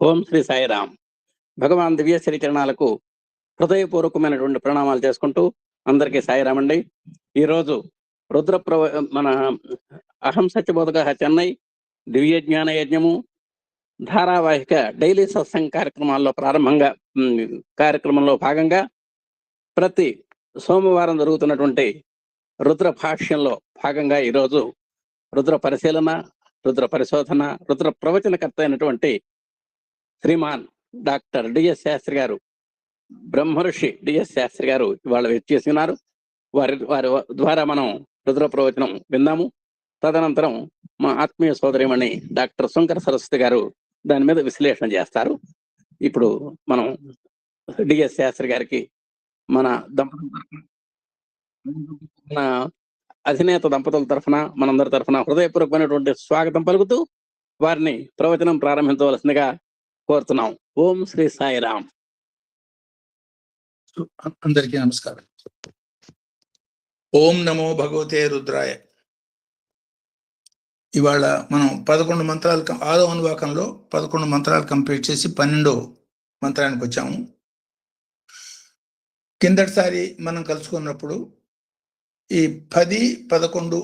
ఓం శ్రీ సాయిరామ్. భగవాన్ దివ్య శ్రీచరణాలకు హృదయపూర్వకమైనటువంటి ప్రణామాలు చేసుకుంటూ అందరికీ సాయిరామ్ అండి. ఈరోజు రుద్ర మన అహం సత్యబోధక చెన్నై దివ్య జ్ఞాన యజ్ఞము ధారావాహిక డైలీ సత్సంగ్ కార్యక్రమాల్లో కార్యక్రమంలో భాగంగా ప్రతి సోమవారం జరుగుతున్నటువంటి రుద్ర భాష్యంలో భాగంగా ఈరోజు రుద్ర పరిశీలన, రుద్ర పరిశోధన, రుద్ర ప్రవచనకర్త అయినటువంటి శ్రీమాన్ డాక్టర్ డిఎస్ శాస్త్రి గారు, బ్రహ్మర్షి డిఎస్ శాస్త్రి గారు ఇవాళ చేస్తున్నారు. వారి ద్వారా మనం రుద్ర ప్రవచనం విందాము. తదనంతరం మా ఆత్మీయ సోదరిమణి డాక్టర్ శంకర సరస్వతి గారు దాని మీద విశ్లేషణ చేస్తారు. ఇప్పుడు మనం డిఎస్ శాస్త్రి గారికి మన అధినేత దంపతుల తరఫున, మనందరి తరఫున హృదయపూర్వకమైనటువంటి స్వాగతం పలుకుతూ వారిని ప్రవచనం ప్రారంభించవలసిందిగా కోరుతున్నాం. ఓం శ్రీ సాయిరామ్. అందరికీ నమస్కారం. ఓం నమో భగవతే రుద్రాయ. ఇవాళ మనం 11 మంత్రాలు, 6వ అనువాకంలో 11 మంత్రాలు కంప్లీట్ చేసి 12వ మంత్రానికి వచ్చాము. కిందటిసారి మనం కలుసుకున్నప్పుడు ఈ 10, 11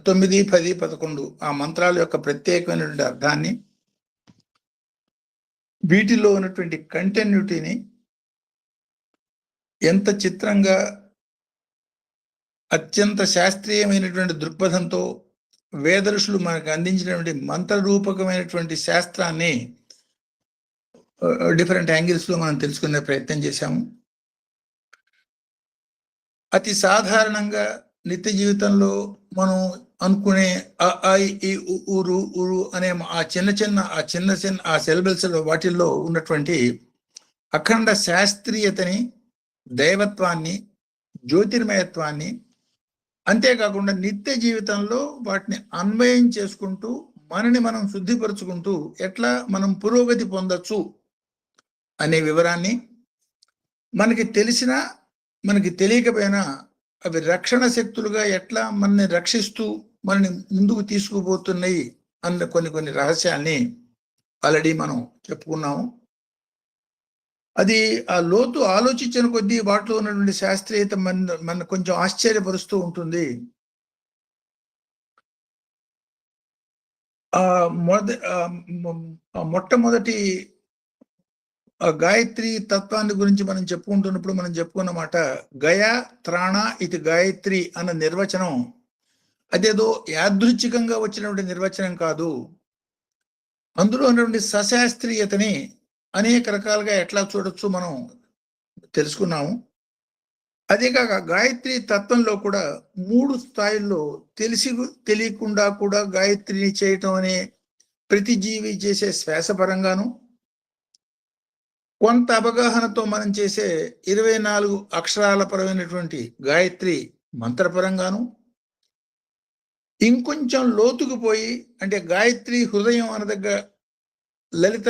9, 10, 11 ఆ మంత్రాల యొక్క ప్రత్యేకమైనటువంటి అర్థాన్ని, వీటిలో ఉన్నటువంటి కంటిన్యూటీని ఎంత చిత్రంగా అత్యంత శాస్త్రీయమైనటువంటి దృక్పథంతో వేద ఋషులు మనకు అందించినటువంటి మంత్రరూపకమైనటువంటి శాస్త్రాన్ని డిఫరెంట్ యాంగిల్స్లో మనం తెలుసుకునే ప్రయత్నం చేశాము. అతి సాధారణంగా నిత్య జీవితంలో మనం అనుకునే ఉరు అనే ఆ చిన్న సిలబల్స్ వాటిల్లో ఉన్నటువంటి అఖండ శాస్త్రీయతని, దైవత్వాన్ని, జ్యోతిర్మయత్వాన్ని, అంతేకాకుండా నిత్య జీవితంలో వాటిని అన్వయం చేసుకుంటూ మనని మనం శుద్ధిపరుచుకుంటూ ఎట్లా మనం పురోగతి పొందొచ్చు అనే వివరాన్ని, మనకి తెలిసినా మనకి తెలియకపోయినా అవి రక్షణ శక్తులుగా ఎట్లా మనని రక్షిస్తూ మనని ముందుకు తీసుకుపోతున్నాయి అన్న కొన్ని రహస్యాల్ని ఆల్రెడీ మనం చెప్పుకున్నాము. అది ఆ లోతు ఆలోచించిన కొద్దీ వాటిలో ఉన్నటువంటి శాస్త్రీయత మన కొంచెం ఆశ్చర్యపరుస్తూ ఉంటుంది. మొట్టమొదటి గాయత్రి తత్వాన్ని గురించి మనం చెప్పుకుంటున్నప్పుడు మనం చెప్పుకున్నమాట, గయ త్రాణ ఇది గాయత్రి అన్న నిర్వచనం అదేదో యాదృచ్ఛికంగా వచ్చినటువంటి నిర్వచనం కాదు. అందులో ఉన్నటువంటి సశాస్త్రీయతని అనేక రకాలుగా ఎట్లా చూడొచ్చు మనం తెలుసుకున్నాము. అదే కాక గాయత్రి తత్వంలో కూడా 3 స్థాయిల్లో తెలియకుండా కూడా గాయత్రిని చేయటం అనే ప్రతి జీవి చేసే శ్వాసపరంగాను, కొంత అవగాహనతో మనం చేసే 24 అక్షరాల పరమైనటువంటి గాయత్రి మంత్రపరంగాను, ఇంకొంచెం లోతుకు పోయి అంటే గాయత్రి హృదయం అనదగ్గ లలిత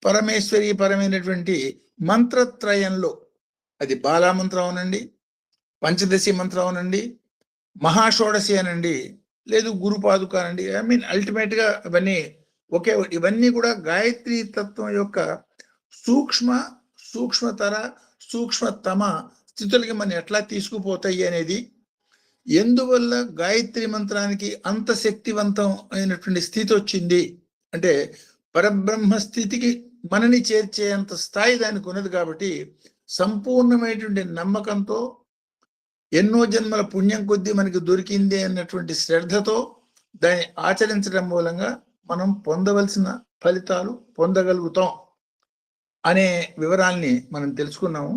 పరమేశ్వరి పరమైనటువంటి మంత్రత్రయంలో, అది బాలామంత్రం అనండి, పంచదశి మంత్రం అనండి, మహాషోడశి అనండి, లేదు గురుపాదుక అనండి, అల్టిమేట్గా ఇవన్నీ కూడా గాయత్రి తత్వం యొక్క సూక్ష్మతమ స్థితులకి మనం ఎట్లా తీసుకుపోతాయి అనేది, ఎందువల్ల గాయత్రి మంత్రానికి అంత శక్తివంతం అయినటువంటి స్థితి వచ్చింది అంటే పరబ్రహ్మ స్థితికి మనని చేర్చేంత స్థాయి దానికి ఉన్నది. కాబట్టి సంపూర్ణమైనటువంటి నమ్మకంతో, ఎన్నో జన్మల పుణ్యం కొద్దీ మనకి దొరికింది అన్నటువంటి శ్రద్ధతో దాన్ని ఆచరించడం మూలంగా మనం పొందవలసిన ఫలితాలు పొందగలుగుతాం అనే వివరాల్ని మనం తెలుసుకున్నాము.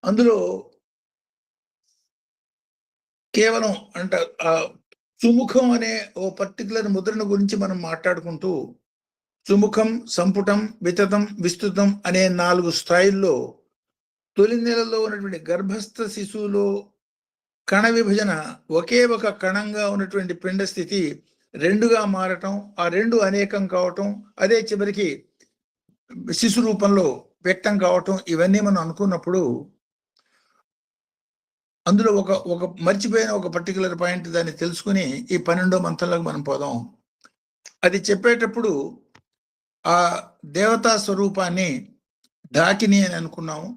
అందులో కేవలం సుముఖం అనే ఓ పర్టికులర్ ముద్రను గురించి మనం మాట్లాడుకుంటూ, సుముఖం, సంపుటం, వితతం, విస్తృతం అనే 4 స్థాయిల్లో తొలి నెలలో ఉన్నటువంటి గర్భస్థ శిశువులో కణ విభజన ఒకే ఒక కణంగా ఉన్నటువంటి పిండ స్థితి 2గా మారటం, ఆ 2 అనేకం కావటం, అదే చివరికి శిశు రూపంలో వ్యక్తం కావటం, ఇవన్నీ మనం అనుకున్నప్పుడు అందులో మర్చిపోయిన ఒక పర్టికులర్ పాయింట్ దాన్ని తెలుసుకుని ఈ 12వ మంత్రంలోకి మనం పోదాం. అది చెప్పేటప్పుడు ఆ దేవతా స్వరూపాన్ని ఢాకిని అని అనుకున్నాము.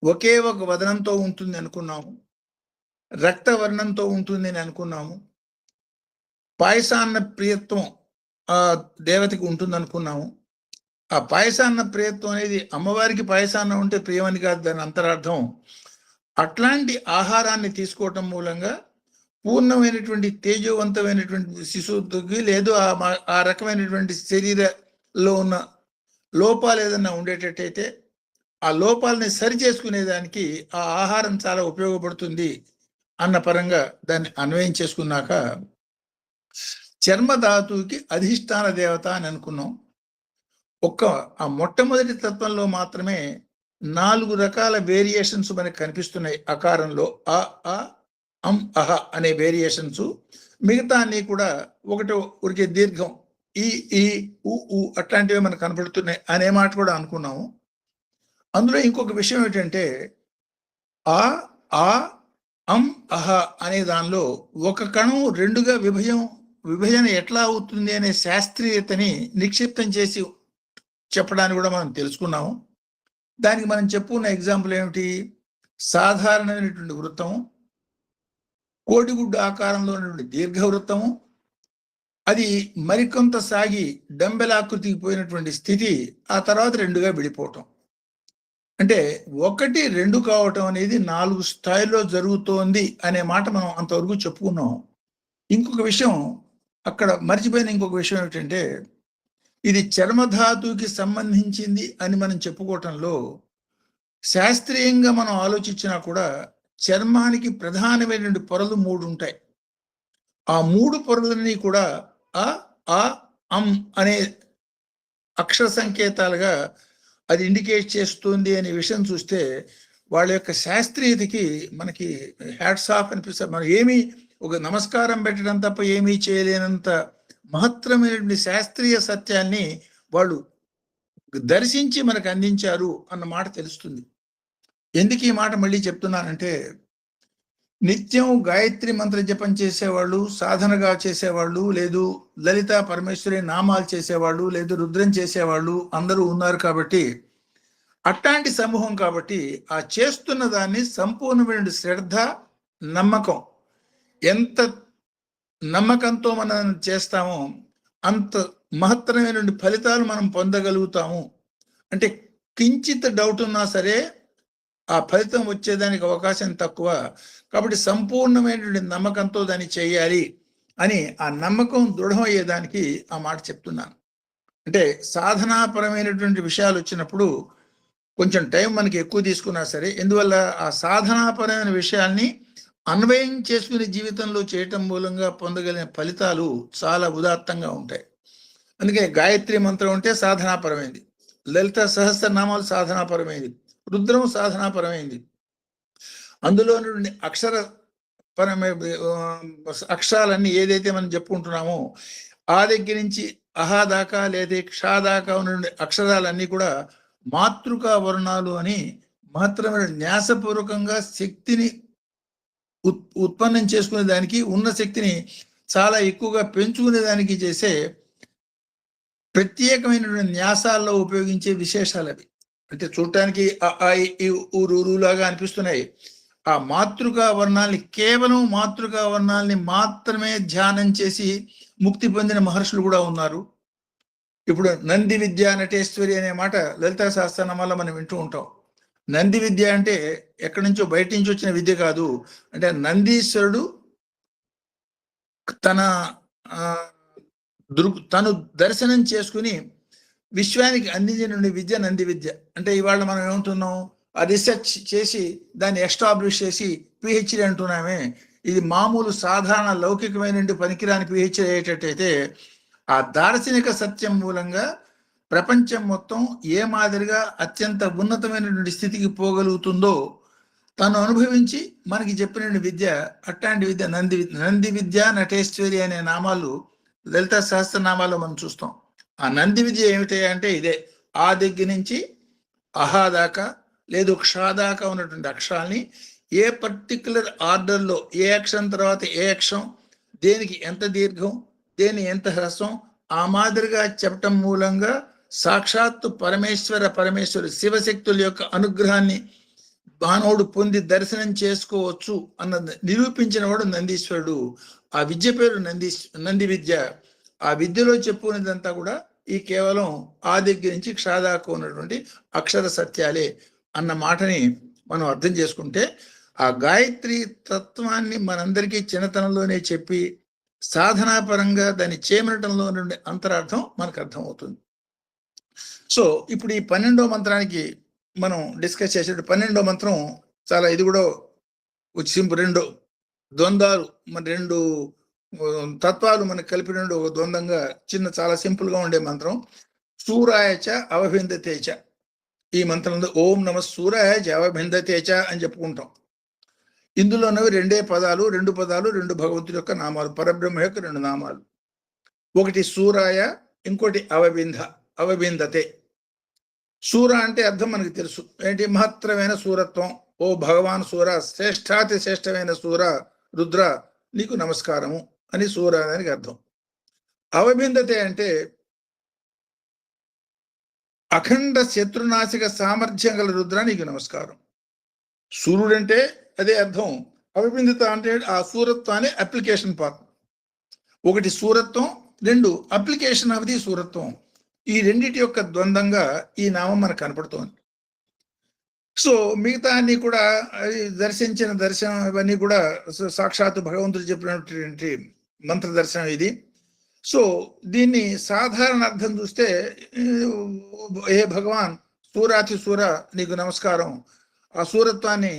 ఒకే ఒక వదనంతో ఉంటుంది అనుకున్నాము. రక్తవర్ణంతో ఉంటుంది అని అనుకున్నాము. పాయసాన్న ప్రియత్వం ఆ దేవతకి ఉంటుంది అనుకున్నాము. ఆ పాయసాన్న ప్రియత్వం అనేది అమ్మవారికి పాయసాన్నం ఉంటే ప్రియమని కాదు దాని అంతరార్థం. అట్లాంటి ఆహారాన్ని తీసుకోవటం మూలంగా పూర్ణమైనటువంటి తేజవంతమైనటువంటి శిశువుకి లేదు ఆ రకమైనటువంటి శరీరంలో ఉన్న లోపాలు ఏదన్నా ఉండేటట్టయితే ఆ లోపాలని సరి చేసుకునేదానికి ఆ ఆహారం చాలా ఉపయోగపడుతుంది అన్న పరంగా దాన్ని అన్వయం చేసుకున్నాక చర్మధాతువుకి అధిష్టాన దేవత అని అనుకున్నాం. ఆ మొట్టమొదటి తత్వంలో మాత్రమే 4 రకాల వేరియేషన్స్ మనకు కనిపిస్తున్నాయి ఆకారంలో. అ అ అం అహ అనే వేరియేషన్స్. మిగతా అన్ని కూడా ఒకటి ఉరికే దీర్ఘం ఈ ఈ ఉ అట్లాంటివి మనకు కనపడుతున్నాయి అనే మాట కూడా అనుకున్నాము. అందులో ఇంకొక విషయం ఏంటంటే ఆ ఆ అం అహ అనే దానిలో ఒక కణం 2గా విభజన ఎట్లా అవుతుంది అనే శాస్త్రీయతని నిక్షిప్తం చేసి చెప్పడానికి కూడా మనం తెలుసుకున్నాము. దానికి మనం చెప్పుకున్న ఎగ్జాంపుల్ ఏమిటి? సాధారణమైనటువంటి వృత్తము, కోడిగుడ్డు ఆకారంలో ఉన్నటువంటి దీర్ఘవృత్తము, అది మరికొంత సాగి డంబెలాకృతికి పోయినటువంటి స్థితి, ఆ తర్వాత 2గా విడిపోవటం. అంటే 1, 2 కావటం అనేది 4 స్థాయిలో జరుగుతోంది అనే మాట మనం అంతవరకు చెప్పుకున్నాం. ఇంకొక విషయం అక్కడ మర్చిపోయిన ఇంకొక విషయం ఏమిటంటే ఇది చర్మధాతువుకి సంబంధించింది అని మనం చెప్పుకోవటంలో శాస్త్రీయంగా మనం ఆలోచించినా కూడా చర్మానికి ప్రధానమైనటువంటి పొరలు 3 ఉంటాయి. ఆ 3 పొరలని కూడా అ ఆ అం అనే అక్షర సంకేతాలుగా అది ఇండికేట్ చేస్తుంది అనే విషయం చూస్తే వాళ్ళ యొక్క శాస్త్రీయతకి మనకి హ్యాట్స్ ఆఫ్ అనిపిస్తుంది. మనం ఏమీ ఒక నమస్కారం పెట్టడం తప్ప ఏమీ చేయలేనంత మహత్తరమైనటువంటి శాస్త్రీయ సత్యాన్ని వాళ్ళు దర్శించి మనకు అందించారు అన్న మాట తెలుస్తుంది. ఎందుకు ఈ మాట మళ్ళీ చెప్తున్నానంటే నిత్యం గాయత్రి మంత్ర జపం చేసేవాళ్ళు, సాధనగా చేసేవాళ్ళు, లేదు లలిత పరమేశ్వరి నామాలు చేసేవాళ్ళు, లేదు రుద్రం చేసేవాళ్ళు అందరూ ఉన్నారు. కాబట్టి అట్లాంటి సమూహం కాబట్టి ఆ చేస్తున్న దాన్ని సంపూర్ణమైన శ్రద్ధ, నమ్మకం, ఎంత నమ్మకంతో మనం చేస్తామో అంత మహత్తరమైన ఫలితాలు మనం పొందగలుగుతాము. అంటే కించిత్ డౌట్ ఉన్నా సరే ఆ ఫలితం వచ్చేదానికి అవకాశం తక్కువ. కాబట్టి సంపూర్ణమైనటువంటి నమ్మకంతో దాన్ని చేయాలి అని ఆ నమ్మకం దృఢమయ్యేదానికి ఆ మాట చెప్తున్నాను. అంటే సాధనాపరమైనటువంటి విషయాలు వచ్చినప్పుడు కొంచెం టైం మనకి ఎక్కువ తీసుకున్నా సరే, ఎందువల్ల ఆ సాధనాపరమైన విషయాల్ని అన్వయం చేసుకునే జీవితంలో చేయటం మూలంగా పొందగలిగిన ఫలితాలు చాలా ఉదాత్తంగా ఉంటాయి. అందుకే గాయత్రి మంత్రం అంటే సాధనాపరమైంది, లలిత సహస్రనామాలు సాధనాపరమైంది, రుద్రం సాధనాపరమైంది. అందులో నుండి అక్షరాలన్నీ ఏదైతే మనం చెప్పుకుంటున్నామో ఆ దగ్గర నుంచి అహా దాకా లేదా క్షా దాకా ఉన్న అక్షరాలన్నీ కూడా మాతృకా వర్ణాలు అని మాత్రమే న్యాసపూర్వకంగా శక్తిని ఉత్పన్నం చేసుకునే దానికి, ఉన్న శక్తిని చాలా ఎక్కువగా పెంచుకునే దానికి చేసే ప్రత్యేకమైనటువంటి న్యాసాల్లో ఉపయోగించే విశేషాలు అవి. అంటే చూడటానికి ఊరులాగా అనిపిస్తున్నాయి. ఆ మాతృకా వర్ణాలని, కేవలం మాతృకా వర్ణాలని మాత్రమే ధ్యానం చేసి ముక్తి పొందిన మహర్షులు కూడా ఉన్నారు. ఇప్పుడు నంది విద్య నటేశ్వరి అనే మాట లలితా సహస్రనామాల్లో మనం వింటూ ఉంటాం. నంది విద్య అంటే ఎక్కడి నుంచో బయట నుంచి వచ్చిన విద్య కాదు. అంటే నందీశ్వరుడు తను దర్శనం చేసుకుని విశ్వానికి అందించిన విద్య నంది విద్య. అంటే ఇవాళ మనం ఏమంటున్నాం, ఆ రీసెర్చ్ చేసి దాన్ని ఎస్టాబ్లిష్ చేసి పిహెచ్డి అంటున్నామే. ఇది మామూలు సాధారణ లౌకికమైన పనికిరాని పిహెచ్డి అయ్యేటట్టయితే ఆ దార్శనిక సత్యం మూలంగా ప్రపంచం మొత్తం ఏ మాదిరిగా అత్యంత ఉన్నతమైనటువంటి స్థితికి పోగలుగుతుందో తను అనుభవించి మనకి చెప్పిన విద్య అట్లాంటి విద్య. నంది విద్య నటేశ్వరి అనే నామాలు లలిత సహస్రనామాల్లో మనం చూస్తాం. ఆ నంది విద్య ఏమిటి అంటే ఇదే. ఆ దగ్గర నుంచి అహా దాకా లేదు క్షా దాకా ఉన్నటువంటి అక్షరాల్ని ఏ పర్టికులర్ ఆర్డర్లో ఏ అక్షరం తర్వాత ఏ అక్షరం, దేనికి ఎంత దీర్ఘం, దేని ఎంత హ్రస్వం, ఆ మాదిరిగా చెప్పటం మూలంగా సాక్షాత్తు పరమేశ్వరు శివశక్తుల యొక్క అనుగ్రహాన్ని మానవుడు పొంది దర్శనం చేసుకోవచ్చు అన్నది నిరూపించిన వాడు నందీశ్వరుడు. ఆ విద్య పేరు నంది విద్య. ఆ విద్యలో చెప్పుకునేదంతా కూడా ఈ కేవలం ఆ దగ్గర నుంచి క్షాదాకు ఉన్నటువంటి అక్షర సత్యాలే అన్న మాటని మనం అర్థం చేసుకుంటే, ఆ గాయత్రి తత్వాన్ని మనందరికీ చిన్నతనంలోనే చెప్పి సాధనాపరంగా దాన్ని చేమనటంలో నుండి అంతరార్థం మనకు అర్థమవుతుంది. సో ఇప్పుడు ఈ 12వ మంత్రానికి మనం డిస్కస్ చేసే 12వ మంత్రం చాలా, ఇది కూడా సింపుల్, రెండు ద్వంద్వాలు, మన రెండు తత్వాలు మనకు కలిపి రెండు ఒక ద్వంద్వంగా చాలా సింపుల్ గా ఉండే మంత్రం. సూరాయచ అవభిందతేచ. ఈ మంత్రంలో ఓం నమ సూరాయచ అవభిందతేచ అని చెప్పుకుంటాం. ఇందులోనవి రెండు పదాలు రెండు భగవంతుడి యొక్క నామాలు, పరబ్రహ్మ యొక్క రెండు నామాలు. ఒకటి సూరాయ, ఇంకోటి అవభిందతే. సూర అంటే అర్థం మనకు తెలుసు ఏంటి, మహత్తరమైన సూరత్వం. ఓ భగవాన్ సూర, శ్రేష్టాతి శ్రేష్టమైన సూర రుద్ర నీకు నమస్కారము అని సూర దానికి అర్థం. అవభిందతే అంటే అఖండ శత్రునాశక సామర్థ్యం గల రుద్ర నీకు నమస్కారం. సూర్యుడు అంటే అదే అర్థం. అవభిందత అంటే ఆ సూరత్వాన్ని అప్లికేషన్ పార్ట్. ఒకటి సూరత్వం, రెండు అప్లికేషన్ ఆఫ్ ది సూరత్వం. ఈ రెండిటి యొక్క ద్వంద్వంగా ఈ నామం మనకు కనపడుతోంది. సో మిగతా అన్ని కూడా దర్శనం ఇవన్నీ కూడా సాక్షాత్తు భగవంతుడు చెప్పినటువంటి మంత్ర దర్శనం ఇది. సో దీన్ని సాధారణ అర్థం చూస్తే, ఏ భగవాన్ సూరాతి సూర నీకు నమస్కారం, ఆ సూరత్వాన్ని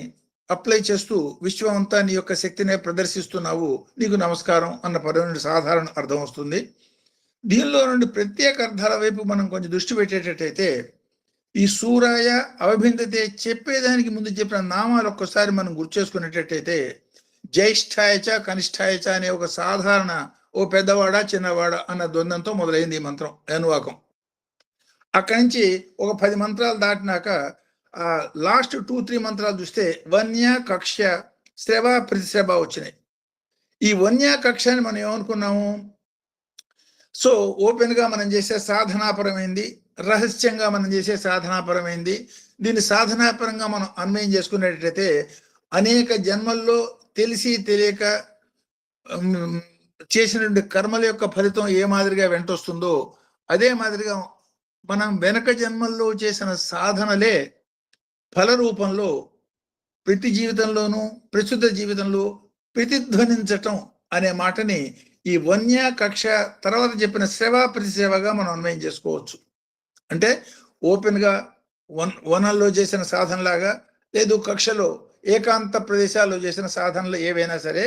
అప్లై చేస్తూ విశ్వం అంతా నీ యొక్క శక్తినే ప్రదర్శిస్తున్నావు, నీకు నమస్కారం అన్న పదం నుండి సాధారణ అర్థం వస్తుంది. దీనిలో నుండి ప్రత్యేక అర్థాల వైపు మనం కొంచెం దృష్టి పెట్టేటట్టయితే, ఈ సూరాయ అవభిందతే చెప్పేదానికి ముందు చెప్పిన నామాలు ఒక్కసారి మనం గుర్తు చేసుకునేటట్టయితే, జ్యేష్ఠాయచ కనిష్ఠాయచ అనే ఒక సాధారణ ఓ పెద్దవాడా చిన్నవాడా అన్న ద్వంద్వంతో మొదలైంది ఈ మంత్రం అనువాకం. అక్కడి నుంచి ఒక 10 మంత్రాలు దాటినాక ఆ లాస్ట్ 2-3 మంత్రాలు చూస్తే వన్య కక్ష శ్రవ ప్రతిశ్రవ వచ్చినాయి. ఈ వన్య కక్షని మనం ఏమనుకున్నాము, సో ఓపెన్ గా మనం చేసే సాధనాపరమైంది, రహస్యంగా మనం చేసే సాధనాపరమైంది. దీన్ని సాధనాపరంగా మనం అన్వయం చేసుకునేటట్టయితే అనేక జన్మల్లో తెలిసి తెలియక చేసినటువంటి కర్మల యొక్క ఫలితం ఏ మాదిరిగా వెంటొస్తుందో అదే మాదిరిగా మనం వెనక జన్మల్లో చేసిన సాధనలే ఫల రూపంలో ప్రతి జీవితంలోనూ ప్రస్తుత జీవితంలో ప్రతిధ్వనించటం అనే మాటని ఈ వన్య కక్ష తర్వాత చెప్పిన సేవ ప్రతిసేవగా మనం అన్వయం చేసుకోవచ్చు. అంటే ఓపెన్ గా వనంలో చేసిన సాధనలాగా, లేదు కక్షలో ఏకాంత ప్రదేశాల్లో చేసిన సాధనలు ఏవైనా సరే,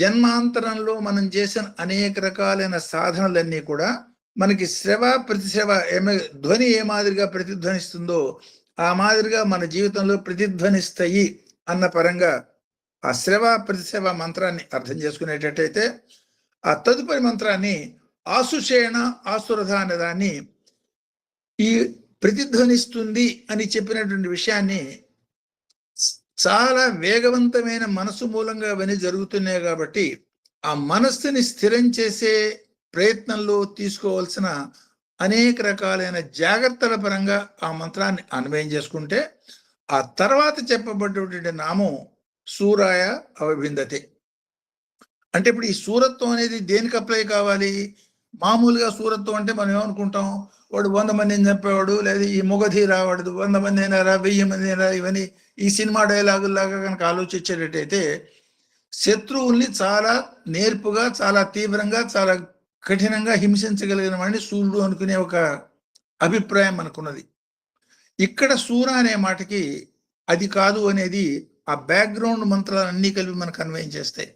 జన్మాంతరంలో మనం చేసిన అనేక రకాలైన సాధనలన్నీ కూడా మనకి శ్రవ ప్రతిసేవ ధ్వని ఏ మాదిరిగా ప్రతిధ్వనిస్తుందో ఆ మాదిరిగా మన జీవితంలో ప్రతిధ్వనిస్తాయి అన్న పరంగా ఆ శ్రవ ప్రతిసేవ మంత్రాన్ని అర్థం చేసుకునేటట్టయితే, ఆ తదుపరి మంత్రాన్ని ఆసుషేణ ఆసురథ అనే దాన్ని ఈ ప్రతిధ్వనిస్తుంది అని చెప్పినటువంటి విషయాన్ని చాలా వేగవంతమైన మనసు మూలంగా అవన్నీ జరుగుతున్నాయి కాబట్టి ఆ మనస్సుని స్థిరం చేసే ప్రయత్నంలో తీసుకోవాల్సిన అనేక రకాలైన జాగ్రత్తల పరంగా ఆ మంత్రాన్ని అన్వయం చేసుకుంటే ఆ తర్వాత చెప్పబడ్డటువంటి నామం సూరాయ అవభిందతే. అంటే ఇప్పుడు ఈ సూరత్వం అనేది దేనికి అప్లై కావాలి? మామూలుగా సూరత్వం అంటే మనం ఏమనుకుంటాం, వాడు 100 మందిని చంపేవాడు, లేదా ఈ మొగధీరా వాడు 100 మంది అయినారా 1000 మంది అయినా, ఇవన్నీ ఈ సినిమా డైలాగుల్లాగా కనుక ఆలోచించేటట్టయితే శత్రువుల్ని చాలా నేర్పుగా, చాలా తీవ్రంగా, చాలా కఠినంగా హింసించగలిగిన వాడిని సూర్యుడు అనుకునే ఒక అభిప్రాయం మనకున్నది. ఇక్కడ సూర అనే మాటకి అది కాదు అనేది ఆ బ్యాక్గ్రౌండ్ మంత్రాలన్నీ కలిపి మనకు అన్వయం చేస్తాయి.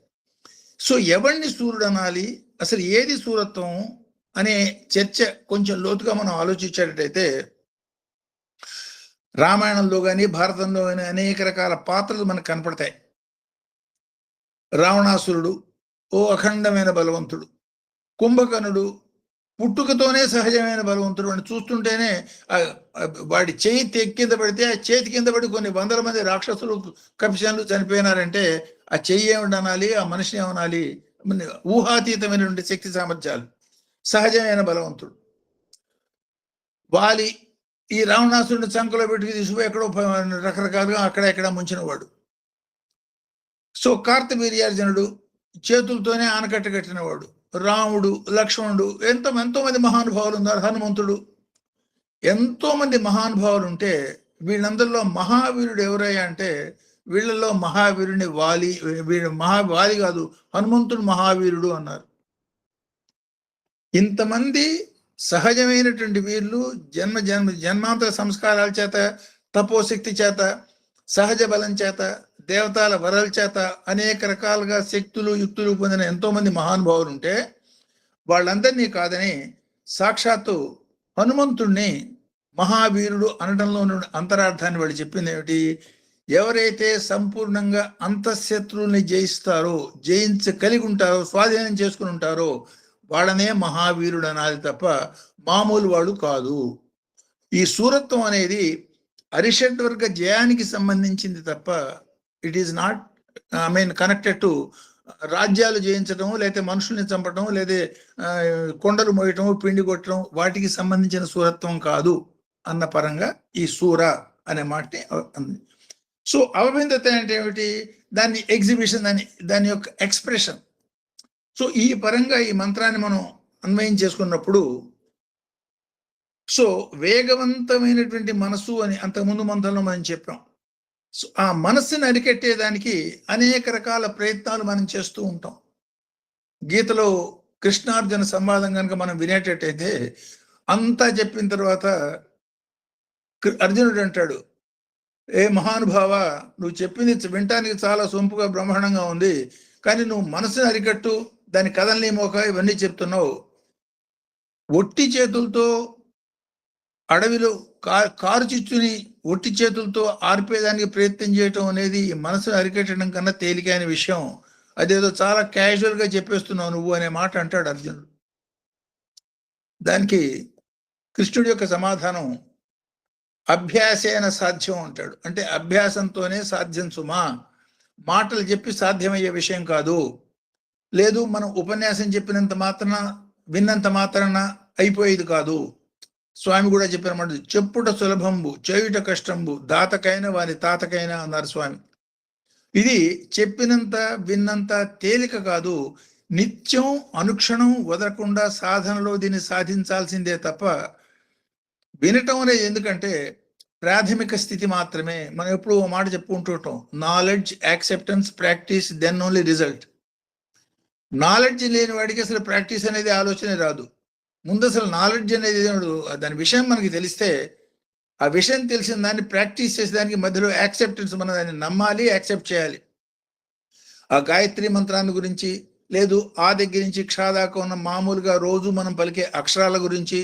సో ఎవరిని సూర్యుడు అనాలి, అసలు ఏది సూరత్వం అనే చర్చ కొంచెం లోతుగా మనం ఆలోచించేటట్టయితే, రామాయణంలో కానీ భారతంలో కానీ అనేక రకాల పాత్రలు మనకు కనపడతాయి. రావణాసురుడు ఓ అఖండమైన బలవంతుడు, కుంభకర్ణుడు పుట్టుకతోనే సహజమైన బలవంతుడు, అని చూస్తుంటేనే వాడి చేయి కింద పడితే ఆ చేతి కింద పడి కొన్ని 100 మంది రాక్షసులు కపిషన్లు చనిపోయినారంటే ఆ చెయ్యి ఏమిటి అనాలి, ఆ మనిషిని ఏమనాలి? ఊహాతీతమైనటువంటి శక్తి సామర్థ్యాలు. సహజమైన బలవంతుడు. వాలి ఈ రావణాసురుడిని చంకలో పెట్టుకు తీసుకుపోయి ఎక్కడో రకరకాలుగా అక్కడ ఎక్కడ ముంచినవాడు. సో కార్తవీర్యార్జునుడు చేతులతోనే ఆనకట్ట కట్టినవాడు. రాముడు, లక్ష్మణుడు, ఎంతో మంది మహానుభావులు ఉన్నారు. హనుమంతుడు, ఎంతో మంది మహానుభావులు ఉంటే వీళ్ళందరిలో మహావీరుడు ఎవరయ్యా అంటే వీళ్ళలో మహావీరుని వాలి, వాలి కాదు, హనుమంతుడు మహావీరుడు అన్నారు. ఇంతమంది సహజమైనటువంటి వీళ్ళు జన్మాంతర సంస్కారాల చేత, తపోశక్తి చేత, సహజ బలం చేత, దేవతల వరాల చేత అనేక రకాలుగా శక్తులు యుక్తులు పొందిన ఎంతో మంది మహానుభావులు ఉంటే వాళ్ళందరినీ కాదని సాక్షాత్తు హనుమంతుణ్ణి మహావీరుడు అనడంలో ఉన్న అంతరార్థాన్ని వాళ్ళు చెప్పింది ఏమిటి? ఎవరైతే సంపూర్ణంగా అంతఃశత్రువుల్ని జయిస్తారో, కలిగి ఉంటారో, స్వాధీనం చేసుకుని ఉంటారో వాళ్ళనే మహావీరుడు అనాలి తప్ప మామూలు వాళ్ళు కాదు. ఈ సూరత్వం అనేది అరిషడ్వర్గ జయానికి సంబంధించింది తప్ప it is not connected to రాజ్యాలు జయించడం, లేకపోతే మనుషుల్ని చంపడం, లేదా కొండలు మోయటం, పిండి కొట్టడం, వాటికి సంబంధించిన సూరత్వం కాదు అన్న పరంగా ఈ సూర అనే మాటని అంది. సో అవభిన్నత అంటే ఏమిటి? దాన్ని ఎగ్జిబిషన్, దాని యొక్క ఎక్స్ప్రెషన్. సో ఈ పరంగా ఈ మంత్రాన్ని మనం అన్వయం చేసుకున్నప్పుడు, సో వేగవంతమైనటువంటి మనసు అని అంతకుముందు మంత్రంలో మనం చెప్పాం. సో ఆ మనస్సుని అరికెట్టేదానికి అనేక రకాల ప్రయత్నాలు మనం చేస్తూ ఉంటాం. గీతలో కృష్ణార్జున సంవాదం కనుక మనం వినేటట్టయితే అంతా చెప్పిన తర్వాత అర్జునుడు అంటాడు, ఏ మహానుభావ, నువ్వు చెప్పింది వినటానికి చాలా సొంపుగా బ్రహ్మాండంగా ఉంది, కానీ నువ్వు మనసుని అరికట్టు, దాని కథల్ని మోక ఇవన్నీ చెప్తున్నావు. ఒట్టి చేతులతో అడవిలో కారు చిచ్చుని ఒట్టి చేతులతో ఆర్పేదానికి ప్రయత్నం చేయటం అనేది మనసును అరికట్టడం కన్నా తేలికైన విషయం. అదేదో చాలా క్యాజువల్గా చెప్పేస్తున్నావు నువ్వు అనే మాట అంటాడు అర్జునుడు. దానికి కృష్ణుడి యొక్క సమాధానం అభ్యాసేన సాధ్యం అంటాడు. అంటే అభ్యాసంతోనే సాధ్యం సుమా, మాటలు చెప్పి సాధ్యమయ్యే విషయం కాదు. లేదు మనం ఉపన్యాసం చెప్పినంత మాత్రాన, విన్నంత మాత్రాన అయిపోయేది కాదు. స్వామి కూడా చెప్పినమాట, చెప్పుట సులభంబు చేయుట కష్టంబు, దాతకైన వారి తాతకైనా అన్నారు స్వామి. ఇది చెప్పినంత విన్నంత తేలిక కాదు. నిత్యం అనుక్షణం వదలకుండా సాధనలో దీన్ని సాధించాల్సిందే తప్ప వినటం అనేది ఎందుకంటే ప్రాథమిక స్థితి మాత్రమే. మనం ఎప్పుడు ఓ మాట చెప్పుకుంటుంటాం, knowledge, acceptance, practice, then only result. Knowledge లేని వాడికి అసలు ప్రాక్టీస్ అనేది ఆలోచన రాదు. ముందు అసలు నాలెడ్జ్ అనేది దాని విషయం మనకి తెలిస్తే, ఆ విషయం తెలిసిన దాన్ని ప్రాక్టీస్ చేసేదానికి మధ్యలో యాక్సెప్టెన్స్, మనం దాన్ని నమ్మాలి, యాక్సెప్ట్ చేయాలి. ఆ గాయత్రి మంత్రాన్ని గురించి, లేదు ఆ దగ్గర నుంచి క్ష దాకా ఉన్న మామూలుగా రోజు మనం పలికే అక్షరాల గురించి,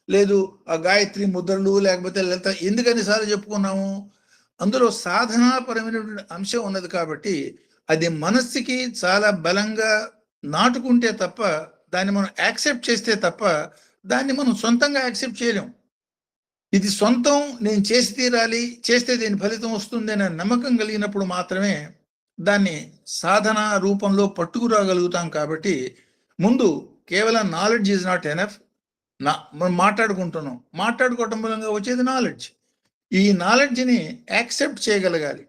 లేదు ఆ గాయత్రి ముద్రలు, లేకపోతే లలిత, ఎందుకని సార్లు చెప్పుకున్నాము? అందులో సాధనాపరమైనటువంటి అంశం ఉన్నది కాబట్టి అది మనస్సుకి చాలా బలంగా నాటుకుంటే తప్ప, దాన్ని మనం యాక్సెప్ట్ చేస్తే తప్ప దాన్ని మనం సొంతంగా యాక్సెప్ట్ చేయలేం. ఇది సొంతం, నేను చేసి తీరాలి, చేస్తే దీని ఫలితం వస్తుంది అనే నమ్మకం కలిగినప్పుడు మాత్రమే దాన్ని సాధన రూపంలో పట్టుకురాగలుగుతాం. కాబట్టి ముందు కేవలం నాలెడ్జ్ ఈజ్ నాట్ ఎనఫ్. మనం మాట్లాడుకోవటం మూలంగా వచ్చేది నాలెడ్జ్. ఈ నాలెడ్జ్ని యాక్సెప్ట్ చేయగలగాలి.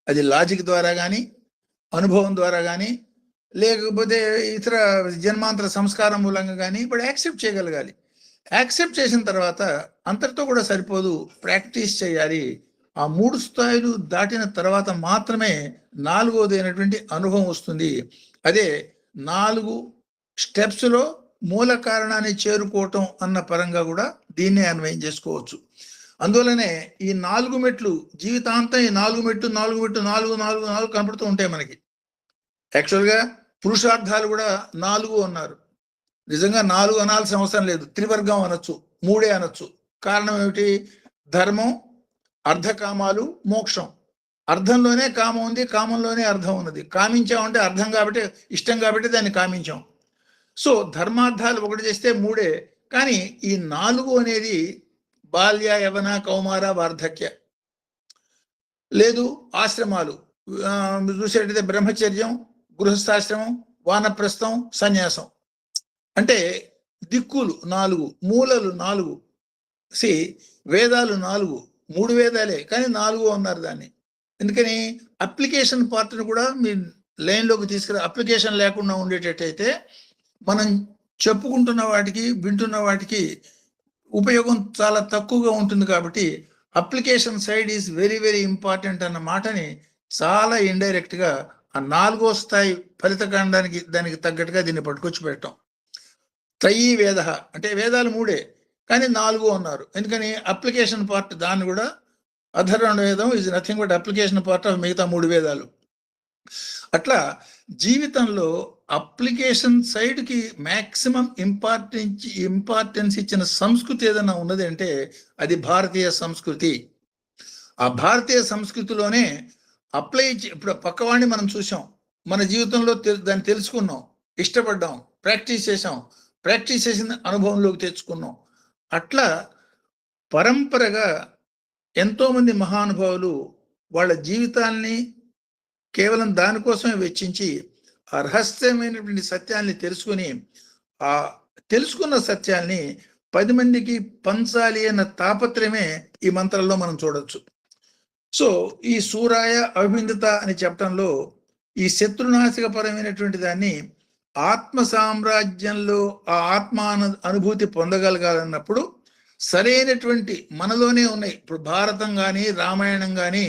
అది లాజిక్ ద్వారా కానీ, అనుభవం ద్వారా కానీ, లేకపోతే ఇతర జన్మాంతర సంస్కారం మూలంగా కానీ ఇప్పుడు యాక్సెప్ట్ చేయగలగాలి. యాక్సెప్ట్ చేసిన తర్వాత అంతటితో కూడా సరిపోదు, ప్రాక్టీస్ చేయాలి. ఆ 3 స్థాయిలు దాటిన తర్వాత మాత్రమే 4వది అయినటువంటి అనుభవం వస్తుంది. అదే 4 స్టెప్స్లో మూల కారణాన్ని చేరుకోవటం అన్న పరంగా కూడా దీన్నే అన్వయం చేసుకోవచ్చు. అందువల్లనే ఈ 4 మెట్లు జీవితాంతం, ఈ 4 మెట్లు 4 కనపడుతూ ఉంటాయి మనకి. యాక్చువల్గా పురుషార్థాలు కూడా 4 అన్నారు. నిజంగా 4 అనాల్సిన అవసరం లేదు, త్రివర్గం అనొచ్చు, 3 అనొచ్చు. కారణం ఏమిటి? ధర్మం, అర్ధకామాలు, మోక్షం. అర్థంలోనే కామం ఉంది, కామంలోనే అర్థం ఉన్నది. కామించామంటే అర్థం కాబట్టి, ఇష్టం కాబట్టి దాన్ని కామించాం. సో ధర్మార్థాలు ఒకటి చేస్తే 3. కానీ ఈ 4 అనేది బాల్య, యవన, కౌమార, వార్ధక్య, లేదు ఆశ్రమాలు చూసేటైతే బ్రహ్మచర్యం, గృహస్థాశ్రమం, వానప్రస్థం, సన్యాసం. అంటే దిక్కులు 4, మూలలు 4. వేదాలు 4, 3 వేదాలే కానీ 4 అన్నారు దాన్ని. ఎందుకని అప్లికేషన్ పార్ట్ని కూడా మీ లైన్లోకి తీసుకురా. అప్లికేషన్ లేకుండా ఉండేటట్టయితే మనం చెప్పుకుంటున్న వాటికి వింటున్న వాటికి ఉపయోగం చాలా తక్కువగా ఉంటుంది. కాబట్టి application side is very very important అన్న మాటని చాలా ఇండైరెక్ట్గా ఆ 4వ స్థాయి ఫలితకాండానికి దానికి తగ్గట్టుగా దీన్ని పట్టుకొచ్చి పెట్టాం. త్రయీ వేద అంటే వేదాలు 3 కానీ 4 అన్నారు. ఎందుకని అప్లికేషన్ పార్ట్ దాన్ని కూడా అధర్వణ వేదం is nothing but application part of మిగతా 3 వేదాలు. అట్లా జీవితంలో అప్లికేషన్ సైడ్కి మ్యాక్సిమం ఇంపార్టెన్స్ ఇచ్చిన సంస్కృతి ఏదైనా ఉన్నది అంటే అది భారతీయ సంస్కృతి. ఆ భారతీయ సంస్కృతిలోనే ఇప్పుడు పక్కవాడిని మనం చూసాం, మన జీవితంలో దాన్ని తెలుసుకున్నాం, ఇష్టపడ్డాం, ప్రాక్టీస్ చేసిన అనుభవంలోకి తెచ్చుకున్నాం. అట్లా పరంపరగా ఎంతోమంది మహానుభావులు వాళ్ళ జీవితాల్ని కేవలం దానికోసమే వెచ్చించి ఆ రహస్యమైనటువంటి సత్యాల్ని తెలుసుకుని ఆ తెలుసుకున్న సత్యాల్ని 10 మందికి పంచాలి అన్న తాపత్రయమే ఈ మంత్రంలో మనం చూడొచ్చు. సో ఈ సూరాయ అభిందిత అని చెప్పడంలో ఈ శత్రునాశకపరమైనటువంటి దాన్ని ఆత్మ సామ్రాజ్యంలో ఆ ఆత్మ అనుభూతి పొందగలగాలన్నప్పుడు సరైనటువంటి మనలోనే ఉన్నాయి. ఇప్పుడు భారతం కానీ రామాయణం కానీ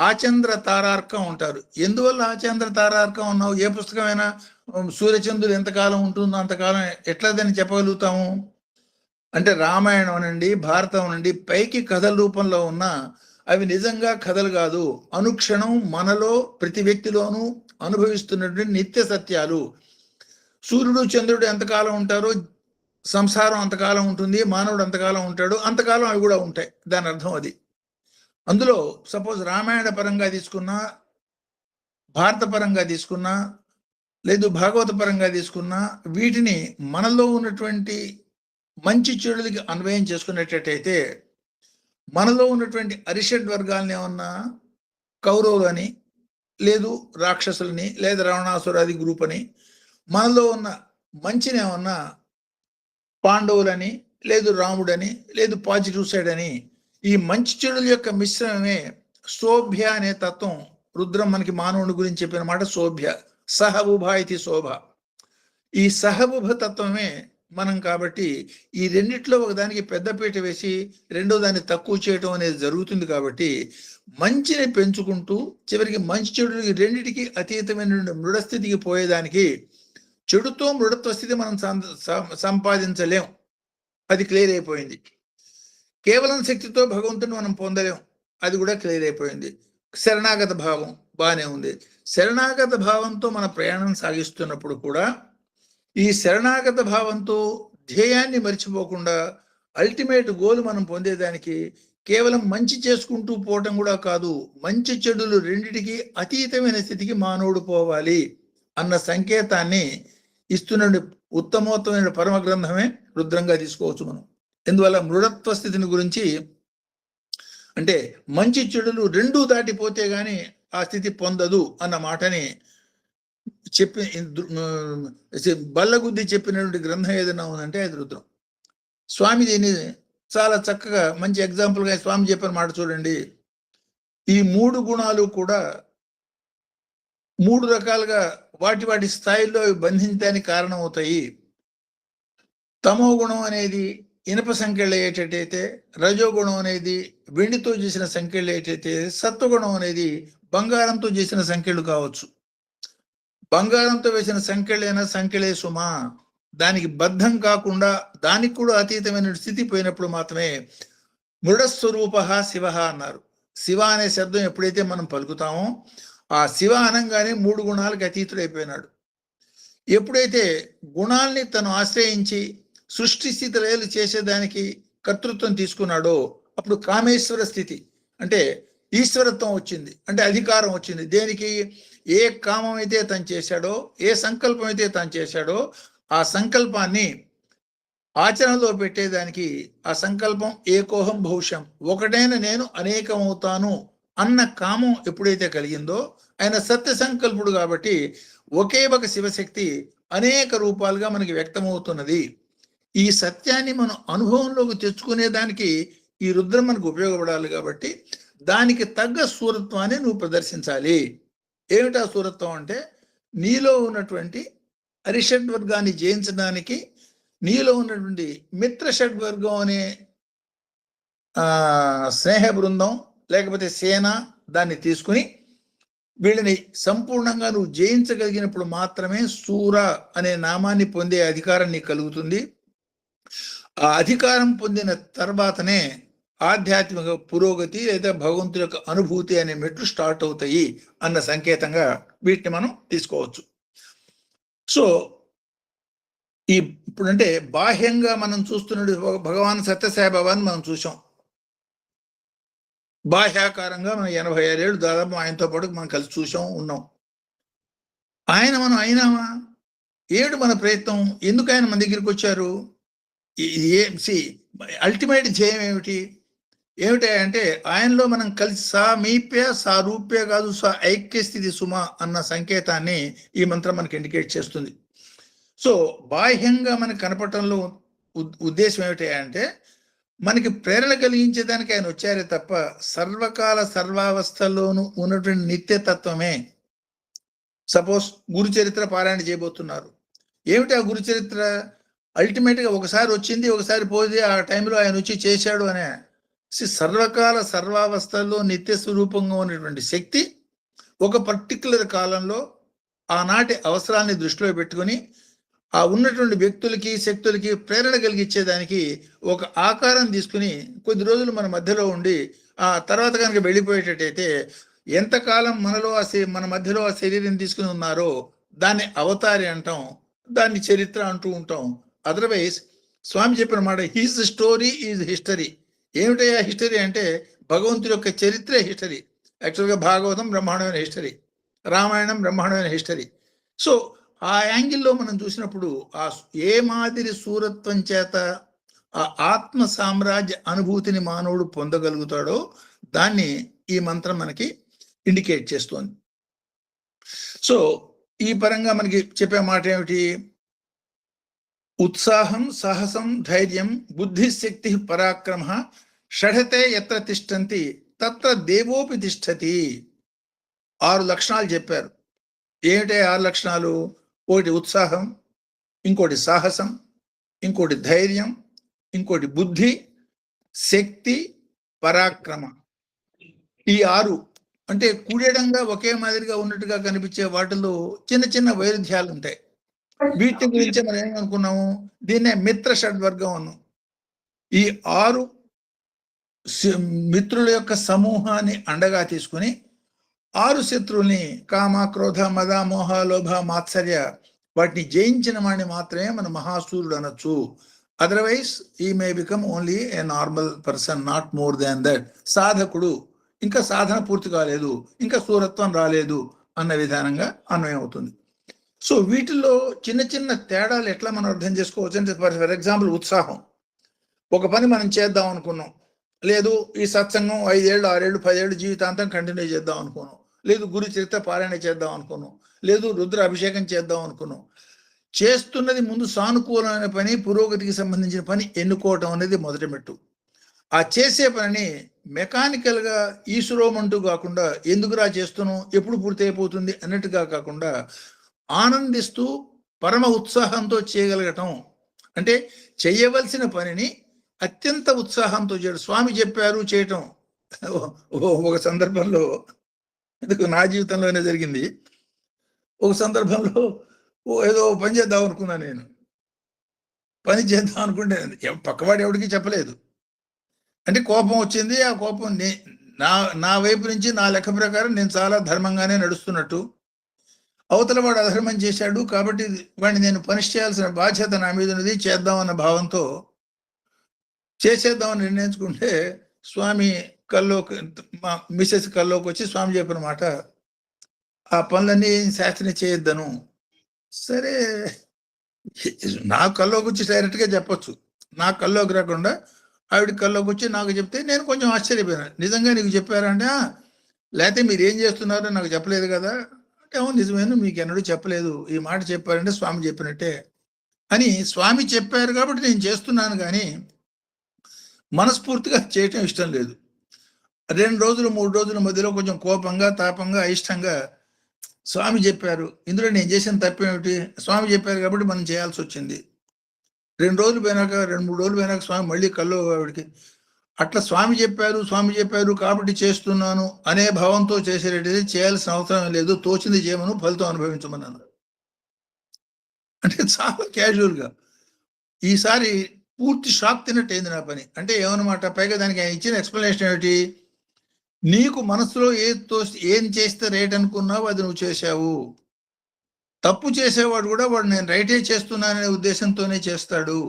ఆచంద్ర తారార్కం ఉంటారు. ఎందువల్ల ఆచంద్ర తారార్కం ఉన్నావు? ఏ పుస్తకమైనా సూర్యచంద్రుడు ఎంతకాలం ఉంటుందో అంతకాలం ఎట్లా దాన్ని చెప్పగలుగుతాము? అంటే రామాయణం అనండి, భారతం అనండి, పైకి కథల రూపంలో ఉన్న అవి నిజంగా కథలు కాదు. అనుక్షణం మనలో ప్రతి వ్యక్తిలోనూ అనుభవిస్తున్నటువంటి నిత్య సత్యాలు. సూర్యుడు చంద్రుడు ఎంతకాలం ఉంటారో సంసారం అంతకాలం ఉంటుంది, మానవుడు అంతకాలం ఉంటాడు, అంతకాలం అవి కూడా ఉంటాయి. దాని అర్థం అది. అందులో సపోజ్ రామాయణ పరంగా తీసుకున్నా, భారత పరంగా తీసుకున్నా, లేదు భాగవత పరంగా తీసుకున్నా, వీటిని మనలో ఉన్నటువంటి మంచి చెడులకి అన్వయం చేసుకునేటట్టయితే మనలో ఉన్నటువంటి అరిషడ్ వర్గాలని ఏమన్నా కౌరవులని, లేదు రాక్షసులని, లేదా రావణాసురాది గ్రూప్ అని, మనలో ఉన్న మంచిని ఏమన్నా పాండవులని, లేదు రాముడని, లేదు పాజిటివ్ సైడ్ అని, ఈ మంచి చెడుల యొక్క మిశ్రమమే శోభ్య అనే తత్వం. రుద్రం మనకి మానవుని గురించి చెప్పిన మాట శోభ్య, సహబుభ ఇది శోభ. ఈ సహబుభ తత్వమే మనం. కాబట్టి ఈ రెండిట్లో ఒకదానికి పెద్దపీట వేసి రెండో దాన్ని తక్కువ చేయటం అనేది జరుగుతుంది. కాబట్టి మంచిని పెంచుకుంటూ చివరికి మంచి చెడులకి రెండిటికి అతీతమైన మృడస్థితికి పోయేదానికి, చెడుతో మృడత్వ స్థితి మనం సంపాదించలేం, అది క్లియర్ అయిపోయింది. కేవలం శక్తితో భగవంతుని మనం పొందలేం, అది కూడా క్లియర్ అయిపోయింది. శరణాగత భావం బాగానే ఉంది. శరణాగత భావంతో మన ప్రయాణం సాగిస్తున్నప్పుడు కూడా ఈ శరణాగత భావంతో ధ్యేయాన్ని మర్చిపోకుండా అల్టిమేట్ గోల్ మనం పొందేదానికి కేవలం మంచి చేసుకుంటూ పోవటం కూడా కాదు, మంచి చెడులు రెండిటికి అతీతమైన స్థితికి మానవుడు పోవాలి అన్న సంకేతాన్ని ఇస్తున్న ఉత్తమోత్తమైన పరమ గ్రంథమే రుద్రంగా తీసుకోవచ్చు మనం. ఎందువల్ల మృడత్వ స్థితిని గురించి అంటే మంచి చెడులు రెండూ దాటిపోతే గాని ఆ స్థితి పొందదు అన్న మాటని చెప్పి బల్లగుద్ది చెప్పినటువంటి గ్రంథం ఏదైనా ఉందంటే అది రుద్రం. స్వామి దీన్ని చాలా చక్కగా మంచి ఎగ్జాంపుల్గా స్వామి చెప్పిన మాట చూడండి. ఈ 3 గుణాలు కూడా 3 రకాలుగా వాటి స్థాయిలో బంధించడానికి కారణమవుతాయి. తమో గుణం అనేది ఇనుప సంఖ్యలు అయ్యేటట్టయితే, రజోగుణం అనేది వెండితో చేసిన సంఖ్యలు అయ్యేటైతే, సత్వగుణం అనేది బంగారంతో చేసిన సంఖ్యలు కావచ్చు. బంగారంతో వేసిన సంఖ్యలైనా సంఖ్యలే సుమా, దానికి బద్ధం కాకుండా దానికి కూడా అతీతమైన స్థితి పోయినప్పుడు మాత్రమే మృడస్వరూప శివ అన్నారు. శివ అనే శబ్దం ఎప్పుడైతే మనం పలుకుతామో ఆ శివ అనంగానే 3 గుణాలకు అతీతుడైపోయినాడు. ఎప్పుడైతే గుణాల్ని తను ఆశ్రయించి సృష్టి స్థితి లయలు చేసేదానికి కర్తృత్వం తీసుకున్నాడో అప్పుడు కామేశ్వర స్థితి అంటే ఈశ్వరత్వం వచ్చింది, అంటే అధికారం వచ్చింది. దేనికి? ఏ కామం అయితే తను చేశాడో, ఏ సంకల్పం అయితే తను చేశాడో ఆ సంకల్పాన్ని ఆచరణలో పెట్టేదానికి, ఆ సంకల్పం ఏకోహం భవిష్యం, ఒకటైన నేను అనేకమవుతాను అన్న కామం ఎప్పుడైతే కలిగిందో, ఆయన సత్య సంకల్పుడు కాబట్టి ఒకే ఒక శివశక్తి అనేక రూపాలుగా మనకి వ్యక్తమవుతున్నది. ఈ సత్యాన్ని మనం అనుభవంలోకి తెచ్చుకునేదానికి ఈ రుద్రం మనకు ఉపయోగపడాలి. కాబట్టి దానికి తగ్గ సూరత్వాన్ని నువ్వు ప్రదర్శించాలి. ఏమిటా సూరత్వం అంటే, నీలో ఉన్నటువంటి అరిషడ్వర్గాన్ని జయించడానికి నీలో ఉన్నటువంటి మిత్ర షడ్వర్గం అనే స్నేహ బృందం లేకపోతే సేన దాన్ని తీసుకుని వీళ్ళని సంపూర్ణంగా నువ్వు జయించగలిగినప్పుడు మాత్రమే సూర అనే నామాన్ని పొందే అధికారం నీకు కలుగుతుంది. ఆ అధికారం పొందిన తర్వాతనే ఆధ్యాత్మిక పురోగతి లేదా భగవంతుడి యొక్క అనుభూతి అనే మెట్లు స్టార్ట్ అవుతాయి అన్న సంకేతంగా వీటిని మనం తీసుకోవచ్చు. సో ఇప్పుడంటే బాహ్యంగా మనం చూస్తున్నది భగవాన్ సత్యసాయిబాబాని మనం చూసాం. బాహ్యాకారంగా మనం 86 ఏళ్ళు దాదాపు ఆయనతో పాటు మనం కలిసి చూసాం, ఉన్నాం. మనం అయినామా? ఏడు మన ప్రయత్నం. ఎందుకు ఆయన మన దగ్గరికి వచ్చారు? అల్టిమేట్ ధ్యేయం ఏమిటి అంటే ఆయనలో మనం కలిసి సామీప్య సారూప్య కాదు ఐక్య స్థితి సుమ అన్న సంకేతాన్ని ఈ మంత్రం మనకి ఇండికేట్ చేస్తుంది. సో బాహ్యంగా మనకు కనపడటంలో ఉద్దేశం ఏమిటి అంటే మనకి ప్రేరణ కలిగించేదానికి ఆయన వచ్చారే తప్ప సర్వకాల సర్వావస్థల్లోనూ ఉన్నటువంటి నిత్యతత్వమే. సపోజ్ గురు చరిత్ర పారాయణ చేయబోతున్నారు. ఏమిటి ఆ గురు చరిత్ర? అల్టిమేట్గా ఒకసారి వచ్చింది, ఒకసారి పోయింది, ఆ టైంలో ఆయన వచ్చి చేశాడు అనే సర్వకాల సర్వావస్థల్లో నిత్య స్వరూపంగా ఉన్నటువంటి శక్తి ఒక పర్టికులర్ కాలంలో ఆనాటి అవసరాన్ని దృష్టిలో పెట్టుకుని ఆ ఉన్నటువంటి వ్యక్తులకి శక్తులకి ప్రేరణ కలిగించేదానికి ఒక ఆకారం తీసుకుని కొద్ది రోజులు మన మధ్యలో ఉండి ఆ తర్వాత కనుక వెళ్ళిపోయేటట్టయితే ఎంతకాలం మన మధ్యలో ఆ శరీరం తీసుకుని ఉన్నారో దాన్ని అవతారి అంటాం, దాన్ని చరిత్ర అంటూ ఉంటాం. అదర్వైజ్ స్వామి చెప్పిన మాట హీజ్ స్టోరీ ఈజ్ హిస్టరీ. ఏమిటయ్యా హిస్టరీ అంటే భగవంతుడి యొక్క చరిత్రే హిస్టరీ. యాక్చువల్గా భాగవతం బ్రహ్మాండమైన హిస్టరీ, రామాయణం బ్రహ్మాండమైన హిస్టరీ. సో ఆ యాంగిల్లో మనం చూసినప్పుడు ఆ ఏ మాదిరి సూరత్వం చేత ఆ ఆత్మ సామ్రాజ్య అనుభూతిని మానవుడు పొందగలుగుతాడో దాన్ని ఈ మంత్రం మనకి ఇండికేట్ చేస్తోంది. సో ఈ పరంగా మనకి చెప్పే మాట ఏమిటి? ఉత్సాహం సాహసం ధైర్యం బుద్ధిశక్తి పరాక్రమ షఢతే ఎత్ర తిష్టంతి తత్ర దేవోపి తిష్టతి. 6 లక్షణాలు చెప్పారు. ఏమిటే 6 లక్షణాలు? ఒకటి ఉత్సాహం, ఇంకోటి సాహసం, ఇంకోటి ధైర్యం, ఇంకోటి బుద్ధి, శక్తి, పరాక్రమ. ఈ 6 అంటే కూడేడంగా ఒకే మాదిరిగా ఉన్నట్టుగా కనిపించే వాటిలో చిన్న చిన్న వైరుధ్యాలు ఉంటాయి. వీటి గురించి మనం ఏమనుకున్నాము? దీన్నే మిత్ర షడ్వర్గం అన్నాం. ఈ 6 మిత్రుల యొక్క సమూహాన్ని అండగా తీసుకుని 6 శత్రువుల్ని కామ క్రోధ మద మోహ లోభ మాత్సర్య వాటిని జయించిన వాడిని మాత్రమే మన మహాసూరుడు అనొచ్చు. అదర్వైజ్ ఈ may become only A normal person, not more than that. సాధకుడు, ఇంకా సాధన పూర్తి కాలేదు, ఇంకా సూరత్వం రాలేదు అన్న విధానంగా అన్వయం అవుతుంది. సో వీటిల్లో చిన్న చిన్న తేడాలు ఎట్లా మనం అర్థం చేసుకోవచ్చు అంటే, ఫర్ ఎగ్జాంపుల్ ఉత్సాహం. ఒక పని మనం చేద్దాం అనుకున్నాం, లేదు ఈ సత్సంగం 5 ఏళ్ళు 6 ఏళ్ళు 10 ఏళ్ళు జీవితాంతం కంటిన్యూ చేద్దాం అనుకున్నాం, లేదు గురు చరిత్ర పారాయణ చేద్దాం అనుకున్నాం, లేదు రుద్ర అభిషేకం చేద్దాం అనుకున్నాం. చేస్తున్నది ముందు సానుకూలమైన పని, పురోగతికి సంబంధించిన పని ఎన్నుకోవటం అనేది మొదటి మెట్టు. ఆ చేసే పనిని మెకానికల్గా ఈశ్వరోమంటూ కాకుండా ఎందుకురా చేస్తున్నాం, ఎప్పుడు పూర్తి అయిపోతుంది అన్నట్టుగా కాకుండా ఆనందిస్తూ పరమ ఉత్సాహంతో చేయగలగటం. అంటే చేయవలసిన పనిని అత్యంత ఉత్సాహంతో చేయడం. స్వామి చెప్పారు చేయటం. ఒక సందర్భంలో, నా జీవితంలోనే జరిగింది. ఒక సందర్భంలో ఏదో పని చేద్దాం అనుకున్నా. నేను పని చేద్దాం అనుకుంటే పక్కవాడు ఎవరికి చెప్పలేదు. అంటే కోపం వచ్చింది. ఆ కోపం నా వైపు నుంచి నా లెక్క ప్రకారం నేను చాలా ధర్మంగానే నడుస్తున్నట్టు, అవతల వాడు అధర్మం చేశాడు కాబట్టి వాడిని నేను పనిష్ చేయాల్సిన బాధ్యత నా మీద ఉన్నది, చేద్దామన్న భావంతో చేసేద్దామని నిర్ణయించుకుంటే స్వామి కల్లోకి, మా మిసెస్ కల్లోకి వచ్చి స్వామి చెప్పిన మాట, ఆ పనులన్నీ శాస్త్రం చేయొద్దను. సరే, నా కల్లోకి వచ్చి డైరెక్ట్గా చెప్పొచ్చు, నా కల్లోకి రాకుండా ఆవిడ కల్లోకి వచ్చి నాకు చెప్తే నేను కొంచెం ఆశ్చర్యపోయాను. నిజంగా నీకు చెప్పారంటే, లేకపోతే మీరు ఏం చేస్తున్నారో నాకు చెప్పలేదు కదా అంటే, అవును నిజమేను, మీకు ఎన్నడూ చెప్పలేదు, ఈ మాట చెప్పారంటే స్వామి చెప్పినట్టే అని స్వామి చెప్పారు కాబట్టి నేను చేస్తున్నాను, కానీ మనస్ఫూర్తిగా చేయటం ఇష్టం లేదు. 2 రోజులు 3 రోజుల మధ్యలో కొంచెం కోపంగా, తాపంగా, అయిష్టంగా స్వామి చెప్పారు, ఇందులో నేను చేసిన తప్పేమిటి, స్వామి చెప్పారు కాబట్టి మనం చేయాల్సి వచ్చింది. 2 రోజులు పోయినాక, 2-3 రోజులు పోయినాక స్వామి మళ్ళీ కల్లో ఆవిడికి అట్లా స్వామి చెప్పారు కాబట్టి చేస్తున్నాను అనే భావంతో చేసేటది చేయాల్సిన అవసరం లేదు, తోచింది చేయమను, ఫలితం అనుభవించమన్నాను. అంటే చాలా క్యాజువల్గా. ఈసారి పూర్తి షాక్ తిన్నట్టు అయింది నా పని. అంటే ఏమన్నమాట, పైగా దానికి ఆయన ఇచ్చిన ఎక్స్ప్లెనేషన్ ఏమిటి, నీకు మనసులో ఏం చేస్తే రైట్ అనుకున్నావు అది నువ్వు చేశావు. తప్పు చేసేవాడు కూడా వాడు నేను రైటే చేస్తున్నాననే ఉద్దేశంతోనే చేస్తాడు.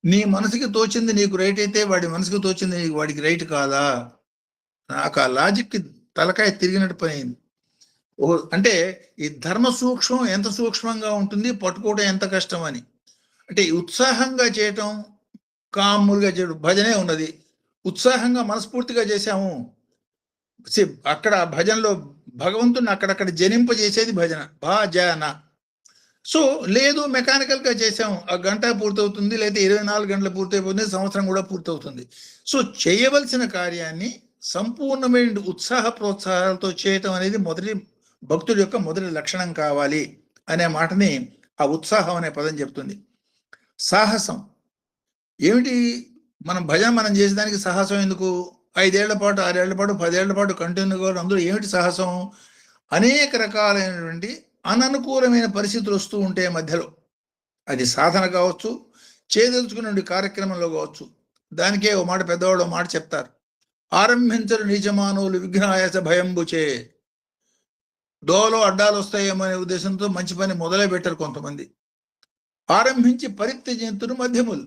నీ మనసుకి తోచింది నీకు రైట్ అయితే వాడి మనసుకి తోచింది నీకు వాడికి రైట్ కాదా? నాకు ఆ లాజిక్కి తలకాయ తిరిగినట్టు పని అయింది. అంటే ఈ ధర్మ సూక్ష్మం ఎంత సూక్ష్మంగా ఉంటుంది, పట్టుకోవడం ఎంత కష్టం అని. అంటే ఉత్సాహంగా చేయటం, కాములుగా చేయడం, భజనే ఉన్నది. ఉత్సాహంగా మనస్ఫూర్తిగా చేశాము, అక్కడ భజనలో భగవంతుని అక్కడక్కడ జనింపజేసేది భజన, భజన. సో లేదు మెకానికల్గా చేసాము, ఆ గంట పూర్తవుతుంది, లేదా 24 గంటలు పూర్తయిపోతుంది, సంవత్సరం కూడా పూర్తవుతుంది. సో చేయవలసిన కార్యాన్ని సంపూర్ణమైన ఉత్సాహ ప్రోత్సాహాలతో చేయటం అనేది భక్తుడి యొక్క మొదటి లక్షణం కావాలి అనే మాటని ఆ ఉత్సాహం అనే పదం చెప్తుంది. సాహసం ఏమిటి, మనం చేసేదానికి సాహసం ఎందుకు? 5 ఏళ్ల పాటు, 6 ఏళ్ల పాటు, 10 ఏళ్ల పాటు కంటిన్యూగా అందులో ఏమిటి సాహసం? అనేక రకాలైనటువంటి అననుకూలమైన పరిస్థితులు వస్తూ ఉంటే మధ్యలో, అది సాధన కావచ్చు, చేయదలుచుకునే కార్యక్రమంలో కావచ్చు. దానికే ఓ మాట పెద్దవాళ్ళు మాట చెప్తారు, ఆరంభించరు నీచమానవులు విఘ్నాయాస భయంబుచే. దోలో అడ్డాలు వస్తాయేమో అనే ఉద్దేశంతో మంచి పని మొదలే పెట్టరు కొంతమంది. ఆరంభించి పరిత్యజింతురు మధ్యములు,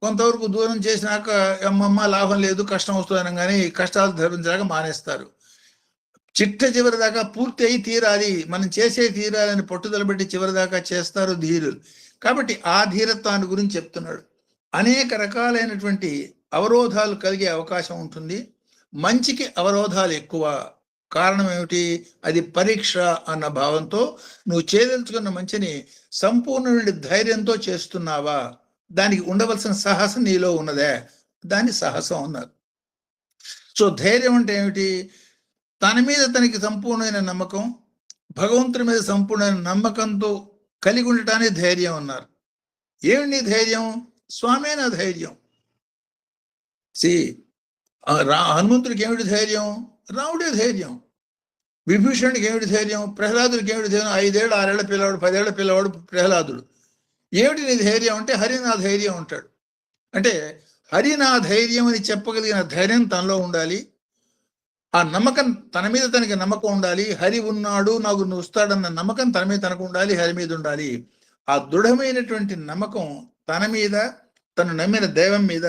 కొంతవరకు దూరం చేసినాక అమ్మమ్మ లాభం లేదు, కష్టం వస్తుందని కానీ కష్టాలు ధరించడానికి మానేస్తారు. చిట్ట చివరి దాకా పూర్తి అయి తీరాలి, మనం చేసే తీరాలని పట్టుదల పెట్టి చివరి దాకా చేస్తారు ధీరులు. కాబట్టి ఆ ధీరత్వాన్ని గురించి చెప్తున్నాడు. అనేక రకాలైనటువంటి అవరోధాలు కలిగే అవకాశం ఉంటుంది. మంచికి అవరోధాలు ఎక్కువ. కారణం ఏమిటి? అది పరీక్ష అన్న భావంతో నువ్వు చేయదలుచుకున్న మంచిని సంపూర్ణమైన ధైర్యంతో చేస్తున్నావా, దానికి ఉండవలసిన సాహసం నీలో ఉన్నదే, దాన్ని సాహసం అన్నారు. సో ధైర్యం అంటే ఏమిటి? తన మీద తనకి సంపూర్ణమైన నమ్మకం, భగవంతుని మీద సంపూర్ణమైన నమ్మకంతో కలిగి ఉండటాన్ని ధైర్యం అన్నారు. ఏమిటి ధైర్యం? స్వామే నా ధైర్యం. హనుమంతుడికి ఏమిటి ధైర్యం? రాముడే ధైర్యం. విభీషణుడికి ఏమిటి ధైర్యం? ప్రహ్లాదుడికి ఏమిటి ధైర్యం? 5 ఏళ్ళ 6 ఏళ్ల పిల్లవాడు, 10 ఏళ్ల పిల్లవాడు ప్రహ్లాదుడు. ఏమిటి నీ ధైర్యం అంటే హరి నా ధైర్యం అంటాడు. అంటే హరి నా ధైర్యం అని చెప్పగలిగిన ధైర్యం తనలో ఉండాలి. ఆ నమ్మకం, తన మీద తనకి నమ్మకం ఉండాలి. హరి ఉన్నాడు, నాకు నువ్వు వస్తాడన్న నమ్మకం తన మీద తనకు ఉండాలి, హరి మీద ఉండాలి. ఆ దృఢమైనటువంటి నమ్మకం తన మీద, తను నమ్మిన దైవం మీద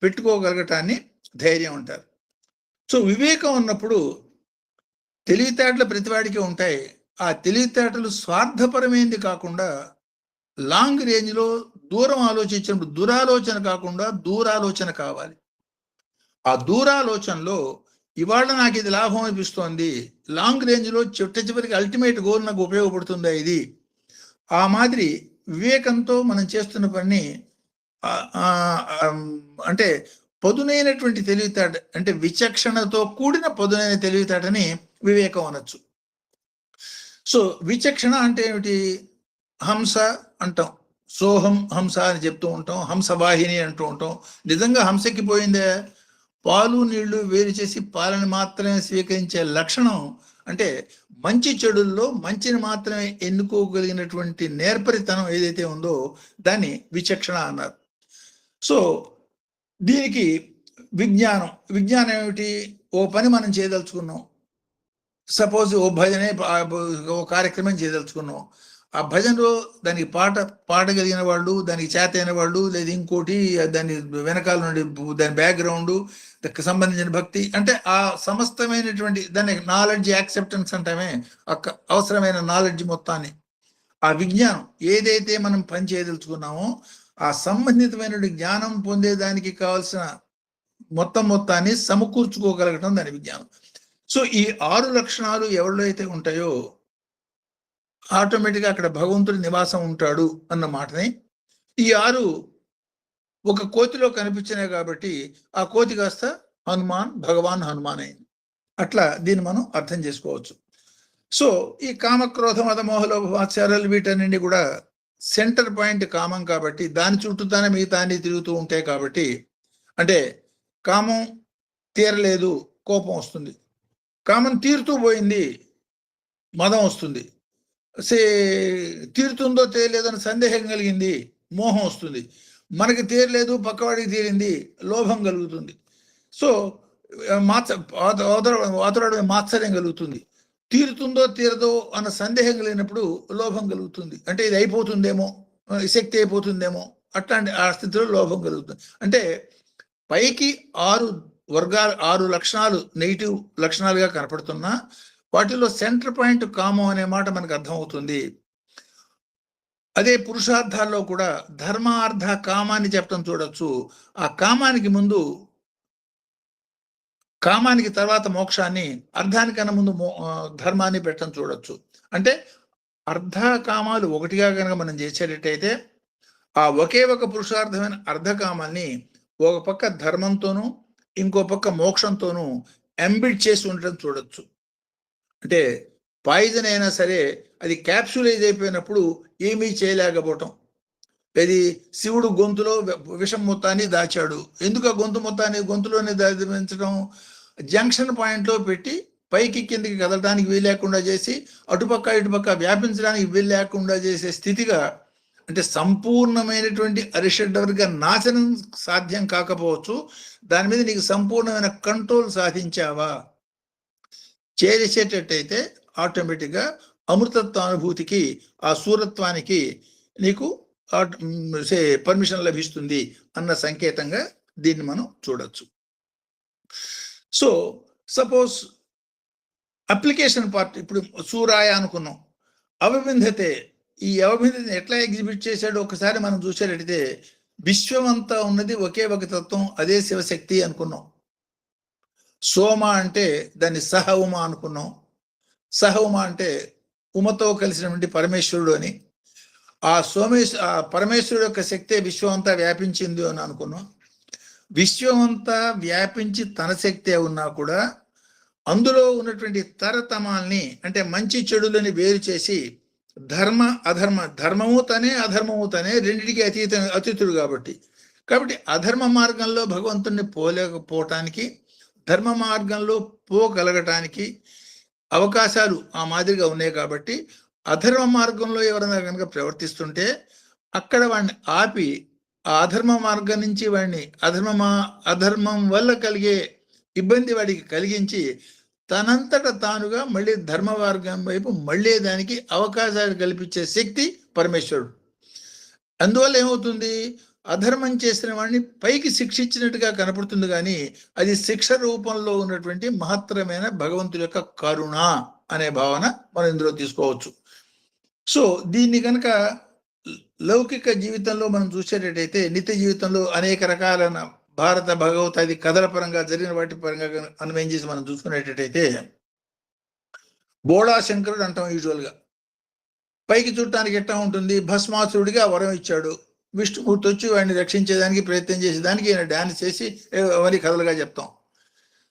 పెట్టుకోగలగటాన్ని ధైర్యం అంటారు. సో వివేకం ఉన్నప్పుడు తెలివితేటలు ప్రతివాడికి ఉంటాయి. ఆ తెలివితేటలు స్వార్థపరమైనది కాకుండా లాంగ్ రేంజ్లో దూరం ఆలోచించినప్పుడు దురాలోచన కాకుండా దూరాలోచన కావాలి. ఆ దూరాలోచనలో ఇవాళ నాకు ఇది లాభం అనిపిస్తోంది, లాంగ్ రేంజ్లో చివరికి అల్టిమేట్ గోల్ నాకు ఉపయోగపడుతుందా ఇది, ఆ మాదిరి వివేకంతో మనం చేస్తున్న పని అంటే పదునైనటువంటి తెలివితేట, అంటే విచక్షణతో కూడిన పదునైన తెలివితేటని వివేకం అనొచ్చు. సో విచక్షణ అంటే ఏమిటి? హంస అంటాం, సోహం హంస అని చెప్తూ ఉంటాం, హంసవాహిని అంటూ ఉంటాం. నిజంగా హంసకి పోయిందే? పాలు నీళ్లు వేరు చేసి పాలని మాత్రమే స్వీకరించే లక్షణం, అంటే మంచి చెడుల్లో మంచిని మాత్రమే ఎన్నుకోగలిగినటువంటి నేర్పరితనం ఏదైతే ఉందో దాన్ని విచక్షణ అన్నారు. సో దీనికి విజ్ఞానం ఏమిటి? ఓ పని మనం చేయదలుచుకున్నాం, సపోజ్ ఓ భజనే, ఓ కార్యక్రమం చేయదలుచుకున్నాం. ఆ భజనలో దానికి పాడగలిగిన వాళ్ళు, దానికి చేతైన వాళ్ళు, లేదా ఇంకోటి దాని వెనకాల నుండి దాని బ్యాక్గ్రౌండ్, దానికి సంబంధించిన భక్తి, అంటే ఆ సమస్తమైనటువంటి దాన్ని నాలెడ్జ్ యాక్సెప్టెన్స్ అంటామే, అవసరమైన నాలెడ్జ్ మొత్తాన్ని, ఆ విజ్ఞానం ఏదైతే మనం పని చేయదలుచుకున్నామో ఆ సంబంధితమైన జ్ఞానం పొందేదానికి కావాల్సిన మొత్తాన్ని సమకూర్చుకోగలగటం దాని విజ్ఞానం. సో ఈ 6 లక్షణాలు ఎవరిలో అయితే ఉంటాయో ఆటోమేటిక్గా అక్కడ భగవంతుడి నివాసం ఉంటాడు అన్న మాటని ఈ 6 ఒక కోతిలో కనిపించినాయి కాబట్టి ఆ కోతి కాస్త భగవాన్ హనుమాన్ అయింది. అట్లా దీన్ని మనం అర్థం చేసుకోవచ్చు. సో ఈ కామక్రోధ మద మోహలోభ వాత్సర్యాలు వీటన్నింటి కూడా సెంటర్ పాయింట్ కామం కాబట్టి దాని చుట్టూతానే మిగతా అన్ని తిరుగుతూ ఉంటాయి కాబట్టి, అంటే కామం తీరలేదు కోపం వస్తుంది, కామం తీరుతూ పోయింది మదం వస్తుంది, తీరుతుందో తీరలేదని సందేహం కలిగింది మోహం వస్తుంది, మనకి తీరలేదు పక్కవాడికి తీరింది లోభం కలుగుతుంది. సో మాత్సర్యం కలుగుతుంది. తీరుతుందో తీరదో అన్న సందేహం కలిగినప్పుడు లోభం కలుగుతుంది. అంటే ఇది అయిపోతుందేమో, శక్తి అయిపోతుందేమో, అట్లాంటి ఆ స్థితిలో లోభం కలుగుతుంది. అంటే పైకి 6 వర్గాలు 6 లక్షణాలు నెగిటివ్ లక్షణాలుగా కనపడుతున్నా వాటిలో సెంటర్ పాయింట్ కామం అనే మాట మనకు అర్థమవుతుంది. అదే పురుషార్థాల్లో కూడా ధర్మ అర్థ కామాన్ని చెప్పడం చూడొచ్చు. ఆ కామానికి ముందు, కామానికి తర్వాత మోక్షాన్ని, అర్థానికన్నా ముందు ధర్మాన్ని పెట్టడం చూడొచ్చు. అంటే అర్ధ కామాలు ఒకటిగా కనుక మనం చేసేటట్టయితే ఆ ఒకే ఒక పురుషార్థమైన అర్ధకామాన్ని ఒక పక్క ధర్మంతోనూ ఇంకో పక్క మోక్షంతోనూ ఎంబిడ్ చేసి ఉండటం చూడొచ్చు. అంటే పాయిజన్ అయినా సరే అది క్యాప్సులైజ్ అయిపోయినప్పుడు ఏమీ చేయలేకపోవటం. ఇది శివుడు గొంతులో విషం మొత్తాన్ని దాచాడు. ఎందుకు ఆ గొంతులోనే దాచడం? జంక్షన్ పాయింట్లో పెట్టి పైకి కిందికి కదలడానికి వీలేకుండా చేసి అటుపక్క ఇటుపక్క వ్యాపించడానికి వీలేకుండా చేసే స్థితిగా, అంటే సంపూర్ణమైనటువంటి అరిషడ్వర్గ నాశనం సాధ్యం కాకపోవచ్చు, దాని మీద నీకు సంపూర్ణమైన కంట్రోల్ సాధించావా చేసేటట్టయితే ఆటోమేటిక్గా అమృతత్వ అనుభూతికి, ఆ సూరత్వానికి నీకు పర్మిషన్ లభిస్తుంది అన్న సంకేతంగా దీన్ని మనం చూడొచ్చు. సో సపోజ్ అప్లికేషన్ పార్ట్, ఇప్పుడు సూరాయ అనుకున్నాం, అవబింధతే, ఈ అవబింధతని ఎట్లా ఎగ్జిబిట్ చేశాడో ఒకసారి మనం చూసేటట్టయితే విశ్వమంతా ఉన్నది ఒకే ఒక తత్వం, అదే శివశక్తి అనుకున్నాం. సోమ అంటే దాన్ని సహ ఉమ అనుకున్నాం. సహ ఉమ అంటే ఉమతో కలిసినటువంటి పరమేశ్వరుడు అని. ఆ పరమేశ్వరుడు యొక్క శక్తే విశ్వం అంతా వ్యాపించింది అని అనుకున్నాం. విశ్వమంతా వ్యాపించి తన శక్తే ఉన్నా కూడా అందులో ఉన్నటువంటి తరతమాల్ని, అంటే మంచి చెడులని వేరు చేసి ధర్మ అధర్మ, ధర్మము తనే అధర్మము తనే, రెండిటికి అతీతుడు కాబట్టి అధర్మ మార్గంలో భగవంతుణ్ణి పోలేకపోవటానికి, ధర్మ మార్గంలో పోగలగటానికి అవకాశాలు ఆ మాదిరిగా ఉన్నాయి. కాబట్టి అధర్మ మార్గంలో ఎవరైనా కనుక ప్రవర్తిస్తుంటే అక్కడ వాడిని ఆపి ఆ అధర్మ మార్గం నుంచి వాడిని అధర్మం వల్ల కలిగే ఇబ్బంది వాడికి కలిగించి తనంతట తానుగా మళ్ళీ ధర్మ మార్గం వైపు మళ్ళీ దానికి అవకాశాలు కల్పించే శక్తి పరమేశ్వరుడు. అందువల్ల ఏమవుతుంది, అధర్మం చేసిన వాడిని పైకి శిక్షించినట్టుగా కనపడుతుంది, కానీ అది శిక్ష రూపంలో ఉన్నటువంటి మహత్తరమైన భగవంతుడి యొక్క కరుణ అనే భావన మనం ఇందులో తీసుకోవచ్చు. సో దీన్ని కనుక లౌకిక జీవితంలో మనం చూసేటట్టయితే, నిత్య జీవితంలో అనేక రకాలైన భారత భగవతాది కథల పరంగా జరిగిన వాటి పరంగా అన్వయం చేసి మనం చూసుకునేటట్టయితే, బోళా శంకరుడు అంటాం యూజువల్గా. పైకి చూడటానికి ఎట్టా ఉంటుంది, భస్మాసురుడిగా వరం ఇచ్చాడు, విష్ణుమూర్తి వచ్చి వాడిని రక్షించేదానికి ప్రయత్నం చేసేదానికి ఈయన డాన్స్ చేసి అవన్నీ కథలుగా చెప్తాం.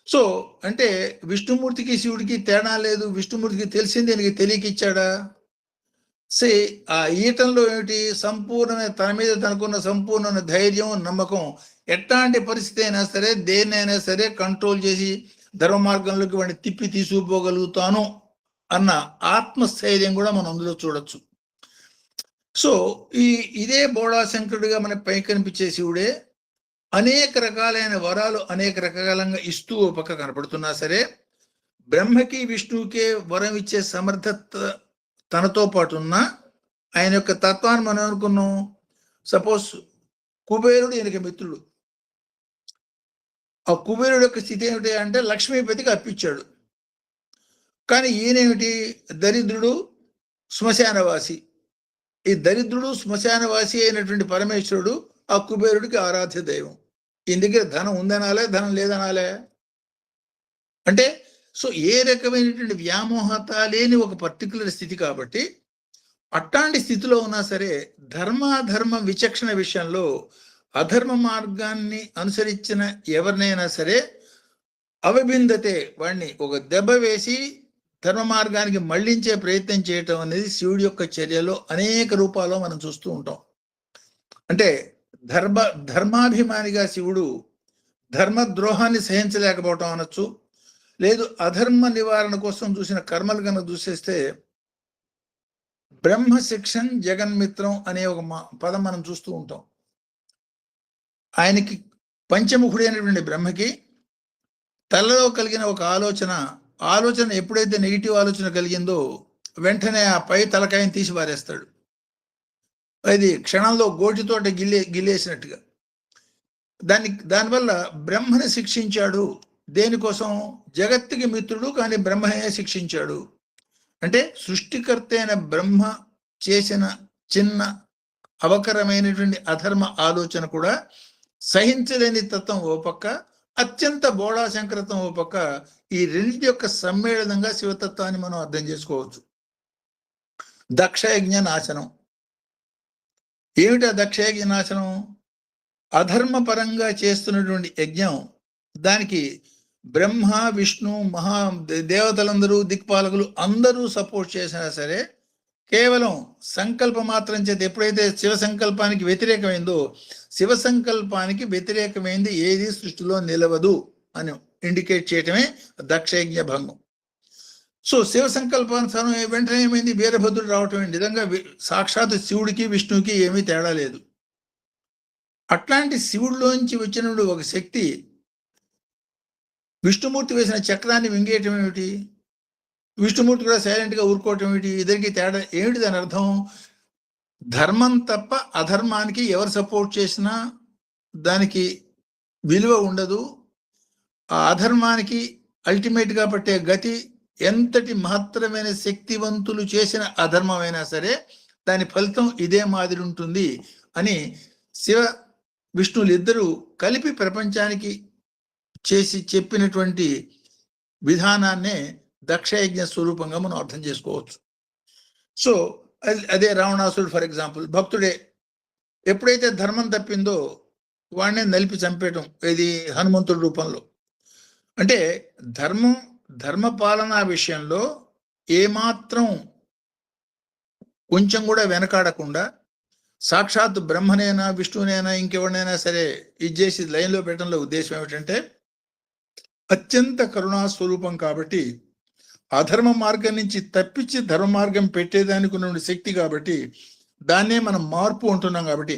సో అంటే విష్ణుమూర్తికి శివుడికి తేడా లేదు. విష్ణుమూర్తికి తెలిసింది ఈయనకి తెలియక ఇచ్చాడా? ఆ ఈటంలో ఏమిటి, సంపూర్ణమైన తన మీద తనకున్న సంపూర్ణ ధైర్యం, నమ్మకం, ఎట్లాంటి పరిస్థితి అయినా సరే దేన్నైనా సరే కంట్రోల్ చేసి ధర్మ మార్గంలోకి వాడిని తిప్పి తీసుకుపోగలుగుతాను అన్న ఆత్మస్థైర్యం కూడా మనం అందులో చూడొచ్చు. సో ఇదే బోళాశంకరుడిగా మనకి పై కనిపించే శివుడే అనేక రకాలైన వరాలు అనేక రకాలంగా ఇస్తూ ఒక పక్క కనపడుతున్నా సరే, బ్రహ్మకి విష్ణువుకే వరం ఇచ్చే సమర్థత తనతో పాటు ఉన్న ఆయన యొక్క తత్వాన్ని మనం అనుకున్నాం. సపోజ్ కుబేరుడు ఈయనకి మిత్రుడు. ఆ కుబేరుడు యొక్క స్థితి ఏమిటి అంటే లక్ష్మీపతికి అప్పించాడు, కానీ ఈయనేమిటి, దరిద్రుడు, శ్మశానవాసి. ఈ దరిద్రుడు శ్మశానవాసి అయినటువంటి పరమేశ్వరుడు ఆ కుబేరుడికి ఆరాధ్య దైవం. ఈయన దగ్గర ధనం ఉందనాలే, ధనం లేదనాలే. అంటే సో ఏ రకమైనటువంటి వ్యామోహత లేని ఒక పర్టికులర్ స్థితి కాబట్టి అట్లాంటి స్థితిలో ఉన్నా సరే ధర్మాధర్మ విచక్షణ విషయంలో అధర్మ మార్గాన్ని అనుసరించిన ఎవరినైనా సరే అవిబిందతే, వాడిని ఒక దెబ్బ వేసి ధర్మ మార్గానికి మళ్లించే ప్రయత్నం చేయటం అనేది శివుడి యొక్క చర్యలో అనేక రూపాల్లో మనం చూస్తూ ఉంటాం. అంటే ధర్మాభిమానిగా శివుడు ధర్మద్రోహాన్ని సహించలేకపోవటం అనొచ్చు, లేదు అధర్మ నివారణ కోసం చూసిన కర్మలు కనుక చూసేస్తే బ్రహ్మ శిక్షణ్ జగన్మిత్రం అనే ఒక పదం మనం చూస్తూ ఉంటాం. ఆయనకి పంచముఖుడి అయినటువంటి బ్రహ్మకి తలలో కలిగిన ఒక ఆలోచన ఎప్పుడైతే నెగిటివ్ ఆలోచన కలిగిందో వెంటనే ఆ పై తలకాయని తీసి పారేస్తాడు. అది క్షణంలో గోటితోట గిల్లేసినట్టుగా. దానివల్ల బ్రహ్మని శిక్షించాడు. దేనికోసం? జగత్తుకి మిత్రుడు కానీ బ్రహ్మనే శిక్షించాడు. అంటే సృష్టికర్త అయిన బ్రహ్మ చేసిన చిన్న అవకరమైనటువంటి అధర్మ ఆలోచన కూడా సహించలేని తత్వం ఓ పక్క, అత్యంత బోళాశంకరత్వం ఓ పక్క, ఈ రెండింటి యొక్క సమ్మేళనంగా శివతత్వాన్ని మనం అర్థం చేసుకోవచ్చు. దక్షయజ్ఞ నాశనం. ఏమిటి ఆ దక్షయజ్ఞ నాశనం? అధర్మ పరంగా చేస్తున్నటువంటి యజ్ఞం, దానికి బ్రహ్మ విష్ణు దేవతలందరూ దిక్పాలకులు అందరూ సపోర్ట్ చేసినా సరే కేవలం సంకల్ప మాత్రం చేత ఎప్పుడైతే శివ సంకల్పానికి వ్యతిరేకమైందో, శివ సంకల్పానికి వ్యతిరేకమైంది ఏది సృష్టిలో నిలవదు అని ఇండికేట్ చేయటమే దక్షయజ్ఞ భంగం. సో శివ సంకల్పానుసారం వెంటనే ఏమైంది? వీరభద్రుడు రావటం. నిజంగా సాక్షాత్ శివుడికి విష్ణువుకి ఏమీ తేడా లేదు. అట్లాంటి శివుడిలోంచి వచ్చినప్పుడు ఒక శక్తి విష్ణుమూర్తి వేసిన చక్రాన్ని మింగేయటం ఏమిటి? విష్ణుమూర్తి కూడా సైలెంట్గా ఊరుకోవటం ఏమిటి? ఇద్దరికి తేడా ఏమిటి? దాని అర్థం ధర్మం తప్ప అధర్మానికి ఎవరు సపోర్ట్ చేసినా దానికి విలువ ఉండదు. ఆ అధర్మానికి అల్టిమేట్గా పట్టే గతి ఎంతటి మహత్తరమైన శక్తివంతులు చేసిన అధర్మమైనా సరే దాని ఫలితం ఇదే మాదిరి ఉంటుంది అని శివ విష్ణువులు ఇద్దరూ కలిపి ప్రపంచానికి చేసి చెప్పినటువంటి విధానాన్నే దక్షయజ్ఞ స్వరూపంగా మనం అర్థం చేసుకోవచ్చు. సో అదే రావణాసురుడు ఫర్ ఎగ్జాంపుల్, భక్తుడే ఎప్పుడైతే ధర్మం తప్పిందో వాడినే నలిపి చంపేయటం, ఇది హనుమంతుడి రూపంలో. అంటే ధర్మ పాలనా విషయంలో ఏమాత్రం కొంచెం కూడా వెనకాడకుండా సాక్షాత్ బ్రహ్మనైనా విష్ణువునైనా ఇంకెవరినైనా సరే ఇది చేసి లైన్లో పెట్టడంలో ఉద్దేశం ఏమిటంటే అత్యంత కరుణా స్వరూపం కాబట్టి అధర్మ మార్గం నుంచి తప్పించి ధర్మ మార్గం పెట్టేదానికి ఉన్న శక్తి కాబట్టి దాన్నే మనం మార్పు ఉంటున్నాం కాబట్టి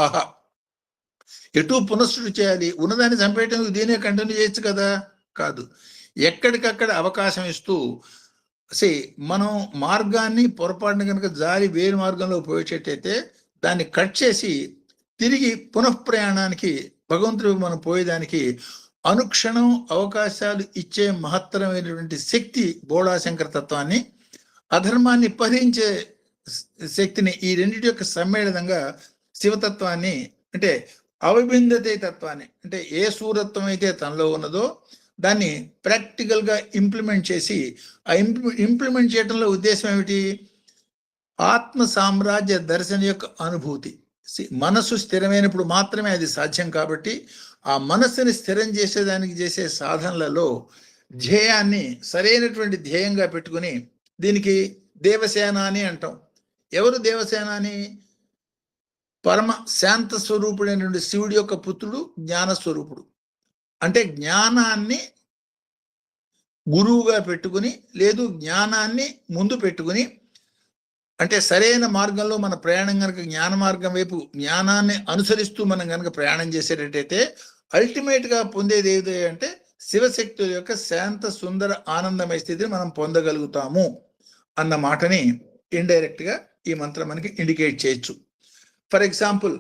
ఆహా ఎటు పునఃసృష్టి చేయాలి, ఉన్నదాన్ని చంపేయటం దీనే కంటిన్యూ చేయొచ్చు కదా? కాదు, ఎక్కడికక్కడ అవకాశం ఇస్తూ మనం మార్గాన్ని పొరపాటున కనుక జారి వేరు మార్గంలో పోయేటట్టయితే దాన్ని కట్ చేసి తిరిగి పునఃప్రయాణానికి భగవంతుడు మనం పోయేదానికి అనుక్షణం అవకాశాలు ఇచ్చే మహత్తరమైనటువంటి శక్తి బోళాశంకర తత్వాన్ని, అధర్మాన్ని పరిహరించే శక్తిని, ఈ రెండింటి యొక్క సమ్మేళనంగా శివతత్వాన్ని, అంటే అవిబిందతే తత్వాన్ని, అంటే ఏ సూరత్వం అయితే తనలో ఉన్నదో దాన్ని ప్రాక్టికల్గా ఇంప్లిమెంట్ చేసి, ఆ ఇంప్లిమెంట్ చేయడంలో ఉద్దేశం ఏమిటి? ఆత్మ సామ్రాజ్య దర్శన యొక్క అనుభూతి. మనసు స్థిరమైనప్పుడు మాత్రమే అది సాధ్యం కాబట్టి ఆ మనస్సుని స్థిరం చేసేదానికి చేసే సాధనలలో ధ్యేయాన్ని సరైనటువంటి ధ్యేయంగా పెట్టుకుని, దీనికి దేవసేన అని అంటాం. ఎవరు దేవసేన అని? పరమ శాంత స్వరూపుడైనటువంటి శివుడి యొక్క పుత్రుడు, జ్ఞానస్వరూపుడు. అంటే జ్ఞానాన్ని గురువుగా పెట్టుకుని, లేదు జ్ఞానాన్ని ముందు పెట్టుకుని, అంటే సరైన మార్గంలో మన ప్రయాణం కనుక జ్ఞాన మార్గం వైపు జ్ఞానాన్ని అనుసరిస్తూ మనం కనుక ప్రయాణం చేసేటట్టయితే అల్టిమేట్గా పొందేది ఏది అంటే శివశక్తుల యొక్క శాంత సుందర ఆనందమయ స్థితిని మనం పొందగలుగుతాము అన్న మాటని ఇండైరెక్ట్గా ఈ మంత్రం మనకి ఇండికేట్ చేయొచ్చు. ఫర్ ఎగ్జాంపుల్,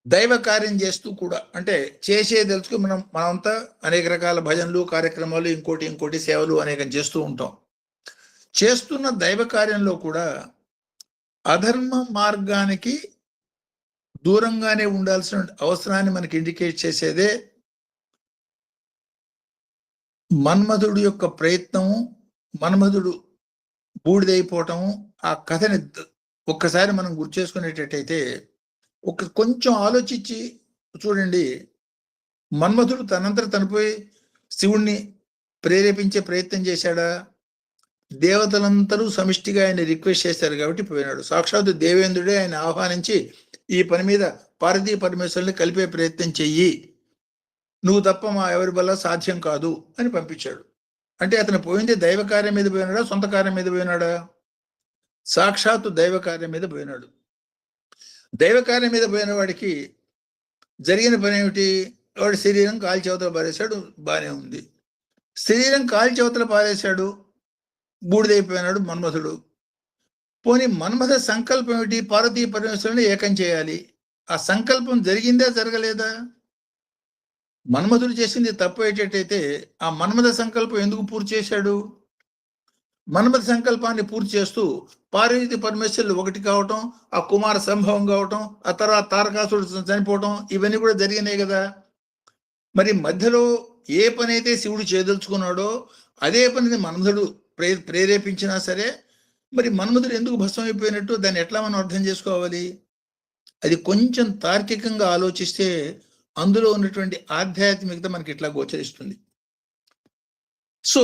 దైవ కార్యం చేస్తూ కూడా, అంటే చేసే తెలుసుకు మనంతా అనేక రకాల భజనలు, కార్యక్రమాలు, ఇంకోటి సేవలు అనేకం చేస్తూ ఉంటాం. చేస్తున్న దైవ కార్యంలో కూడా అధర్మ మార్గానికి దూరంగానే ఉండాల్సిన అవసరాన్ని మనకి ఇండికేట్ చేసేదే మన్మధుడు యొక్క ప్రయత్నము, మన్మధుడు బూడిదైపోవటం, ఆ కథని ఒక్కసారి మనం గుర్తు చేసుకునేటట్టయితే కొంచెం ఆలోచించి చూడండి. మన్మథుడు తనంతట తనిపోయి శివుణ్ణి ప్రేరేపించే ప్రయత్నం చేశాడా? దేవతలందరూ సమిష్టిగా ఆయన రిక్వెస్ట్ చేశారు కాబట్టి పోయినాడు. సాక్షాత్తు దేవేంద్రుడే ఆయన ఆహ్వానించి ఈ పని మీద పార్వతీ పరమేశ్వరుని కలిపే ప్రయత్నం చెయ్యి, నువ్వు తప్ప మా ఎవరి వల్ల సాధ్యం కాదు అని పంపించాడు. అంటే అతను పోయింది దైవ కార్యం మీద పోయినాడా, సొంత కార్యం మీద పోయినాడా? సాక్షాత్తు దైవ కార్యం మీద పోయినాడు. దైవ కార్యం మీద పోయిన వాడికి జరిగిన పని ఏమిటి? వాడి శరీరం కాల్చేవతల పారేశాడు, బానే ఉంది. శరీరం కాల్చేవతల పారేశాడు, బూడిదైపోయినాడు మన్మథుడు. పోనీ మన్మథ సంకల్పం ఏమిటి? పార్వతీ పరమేశ్వరుని ఏకం చేయాలి. ఆ సంకల్పం జరిగిందా, జరగలేదా? మన్మథుడు చేసింది తప్పు అయ్యేటట్టయితే ఆ మన్మథ సంకల్పం ఎందుకు పూర్తి చేశాడు? మన్మథ సంకల్పాన్ని పూర్తి చేస్తూ పార్వతీ పరమేశ్వరులు ఒకటి కావటం, ఆ కుమార సంభవం కావటం, ఆ తర్వాత తారకాసుడు చనిపోవటం, ఇవన్నీ కూడా జరిగినాయి కదా. మరి మధ్యలో ఏ పని అయితే శివుడు చేయదలుచుకున్నాడో అదే పనిని మన్మథుడు ప్రేరేపించినా సరే, మరి మన్మథుడు ఎందుకు భస్మం అయిపోయినట్టు దాన్ని ఎట్లా మనం అర్థం చేసుకోవాలి? అది కొంచెం తార్కికంగా ఆలోచిస్తే అందులో ఉన్నటువంటి ఆధ్యాత్మికత మనకి ఇట్లా గోచరిస్తుంది. సో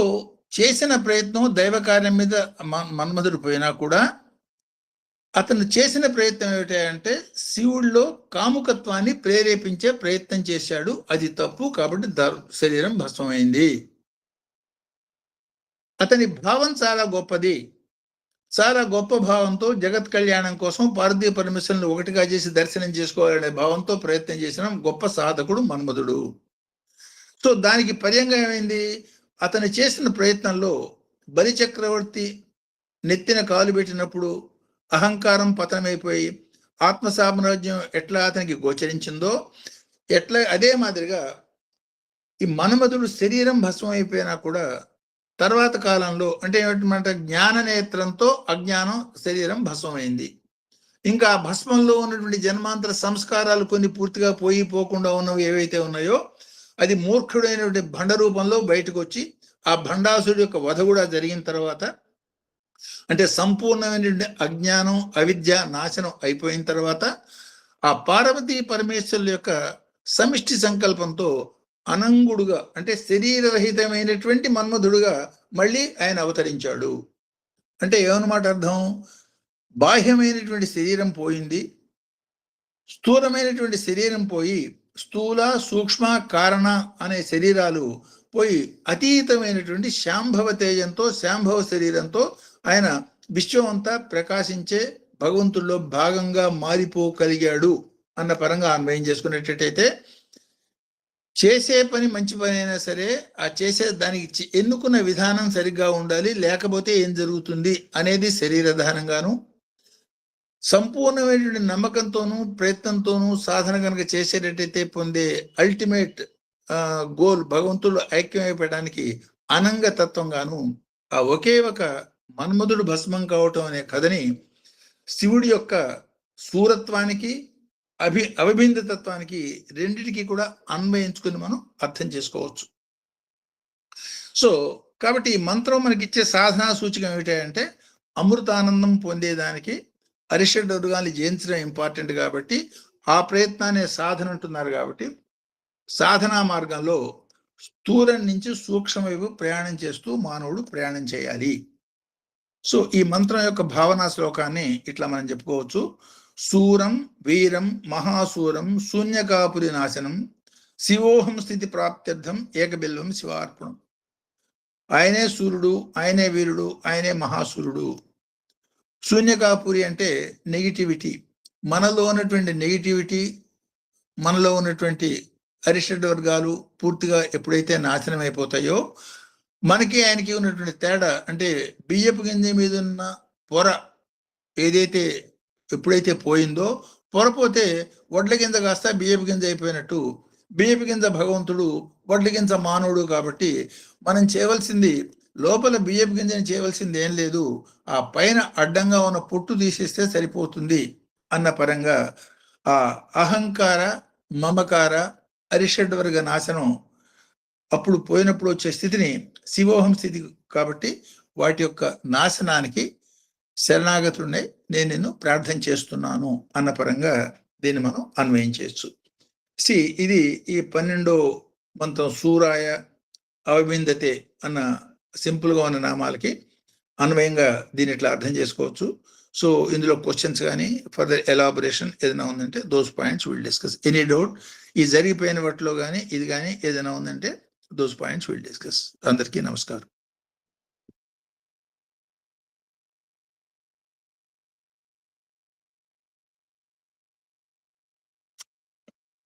చేసిన ప్రయత్నం దైవ కార్యం మీద మన్మథుడు పోయినా కూడా అతను చేసిన ప్రయత్నం ఏమిటంటే శివుడిలో కాముకత్వాన్ని ప్రేరేపించే ప్రయత్నం చేశాడు. అది తప్పు, కాబట్టి శరీరం భస్మమైంది. అతని భావం చాలా గొప్పది. చాలా గొప్ప భావంతో జగత్ కళ్యాణం కోసం పార్వతీ పరమేశ్వరుని ఒకటిగా చేసి దర్శనం చేసుకోవాలనే భావంతో ప్రయత్నం చేసిన గొప్ప సాధకుడు మన్మథుడు. సో దానికి పర్యంగా ఏమైంది? అతను చేసిన ప్రయత్నంలో బలిచక్రవర్తి నెత్తిన కాలు పెట్టినప్పుడు అహంకారం పతనమైపోయి ఆత్మ సామ్రాజ్యం ఎట్లా అతనికి గోచరించిందో, ఎట్లా అదే మాదిరిగా ఈ మన్మథుడు శరీరం భస్మం అయిపోయినా కూడా తర్వాత కాలంలో అంటే ఏమిటంటే జ్ఞాన నేత్రంతో అజ్ఞానం శరీరం భస్మమైంది. ఇంకా ఆ భస్మంలో ఉన్నటువంటి జన్మాంతర సంస్కారాలు కొన్ని పూర్తిగా పోకుండా ఉన్నవి ఏవైతే ఉన్నాయో అది మూర్ఖుడైనటువంటి భండ రూపంలో బయటకు వచ్చి ఆ భండాసుడి యొక్క వధ కూడా జరిగిన తర్వాత, అంటే సంపూర్ణమైనటువంటి అజ్ఞానం అవిద్య నాశనం అయిపోయిన తర్వాత ఆ పార్వతీ పరమేశ్వరుల యొక్క సమిష్టి సంకల్పంతో అనంగుడుగా అంటే శరీరరహితమైనటువంటి మన్మధుడుగా మళ్ళీ ఆయన అవతరించాడు. అంటే ఏమన్నమాట అర్థం? బాహ్యమైనటువంటి శరీరం పోయింది, స్థూలమైనటువంటి శరీరం పోయి స్థూల సూక్ష్మ కారణ అనే శరీరాలు పోయి అతీతమైనటువంటి శాంభవ తేజంతో శాంభవ శరీరంతో ఆయన విశ్వం అంతా ప్రకాశించే భగవంతుల్లో భాగంగా మారిపోగలిగాడు అన్న పరంగా అన్వయం చేసుకునేటట్టయితే చేసే పని మంచి పని అయినా సరే ఆ చేసే దానికి ఎన్నుకున్న విధానం సరిగ్గా ఉండాలి, లేకపోతే ఏం జరుగుతుంది అనేది శరీరధానంగాను, సంపూర్ణమైనటువంటి నమ్మకంతోనూ ప్రయత్నంతోనూ సాధన కనుక చేసేటట్టయితే పొందే అల్టిమేట్ గోల్ భగవంతుడు ఐక్యమైపోయడానికి అనంగ తత్వంగాను ఆ ఒకే ఒక మన్మధుడు భస్మం కావటం అనే కథని శివుడి యొక్క సూరత్వానికి అవిభిన్న తత్వానికి రెండిటికి కూడా అన్వయించుకుని మనం అర్థం చేసుకోవచ్చు. సో కాబట్టి ఈ మంత్రం మనకి ఇచ్చే సాధనా సూచికం ఏమిటంటే అమృతానందం పొందేదానికి అరిషడ్ వర్గాన్ని జయించడం ఇంపార్టెంట్ కాబట్టి ఆ ప్రయత్నాన్ని సాధన అంటున్నారు. కాబట్టి సాధనా మార్గంలో స్థూలం నుంచి సూక్ష్మ వైపు ప్రయాణం చేస్తూ మానవుడు ప్రయాణం చేయాలి. సో ఈ మంత్రం యొక్క భావనా శ్లోకాన్ని ఇట్లా మనం చెప్పుకోవచ్చు. శూరం వీరం మహాశూరం శూన్యకాపురి నాశనం శివోహం స్థితి ప్రాప్త్యర్థం ఏకబిల్వం శివార్పణం. ఆయనే సూర్యుడు, ఆయనే వీరుడు, ఆయనే మహాసూర్యుడు. శూన్యకాపురి అంటే నెగిటివిటీ, మనలో ఉన్నటువంటి నెగిటివిటీ, మనలో ఉన్నటువంటి అరిషడ్ వర్గాలు పూర్తిగా ఎప్పుడైతే నాశనం అయిపోతాయో మనకి ఆయనకి ఉన్నటువంటి తేడా అంటే బియ్యపు గింజ మీద ఉన్న పొర ఏదైతే ఎప్పుడైతే పోయిందో, పొరపోతే వడ్ల గింజ కాస్త బియ్యపు గింజ అయిపోయినట్టు బియ్యపు గింజ భగవంతుడు, వడ్ల గింజ మానవుడు. కాబట్టి మనం చేయవలసింది లోపల బియ్యపు గింజని చేయవలసింది ఏం లేదు, ఆ పైన అడ్డంగా ఉన్న పొట్టు తీసేస్తే సరిపోతుంది అన్న పరంగా ఆ అహంకార మమకార అరిషడ్ వర్గ నాశనం అప్పుడు పోయినప్పుడు వచ్చే స్థితిని శివోహం స్థితి కాబట్టి వాటి యొక్క నాశనానికి శరణాగతుడినే నేను నిన్ను ప్రార్థన చేస్తున్నాను అన్న పరంగా దీన్ని మనం అన్వయం చేయొచ్చు. ఇది ఈ 12వ మంత్రం సూరాయ అవబిందతే అన్న సింపుల్ గా ఉన్న నామాలకి అన్వయంగా దీన్ని ఇట్లా అర్థం చేసుకోవచ్చు. సో ఇందులో క్వశ్చన్స్ కానీ ఫర్దర్ ఎలాబొరేషన్ ఏదైనా ఉందంటే those points will discuss. Any doubt ఈ జరిగిపోయిన వాటిలో కానీ ఇది కానీ ఏదైనా ఉందంటే దోస్ పాయింట్స్ విల్ డిస్కస్. అందరికీ నమస్కారం.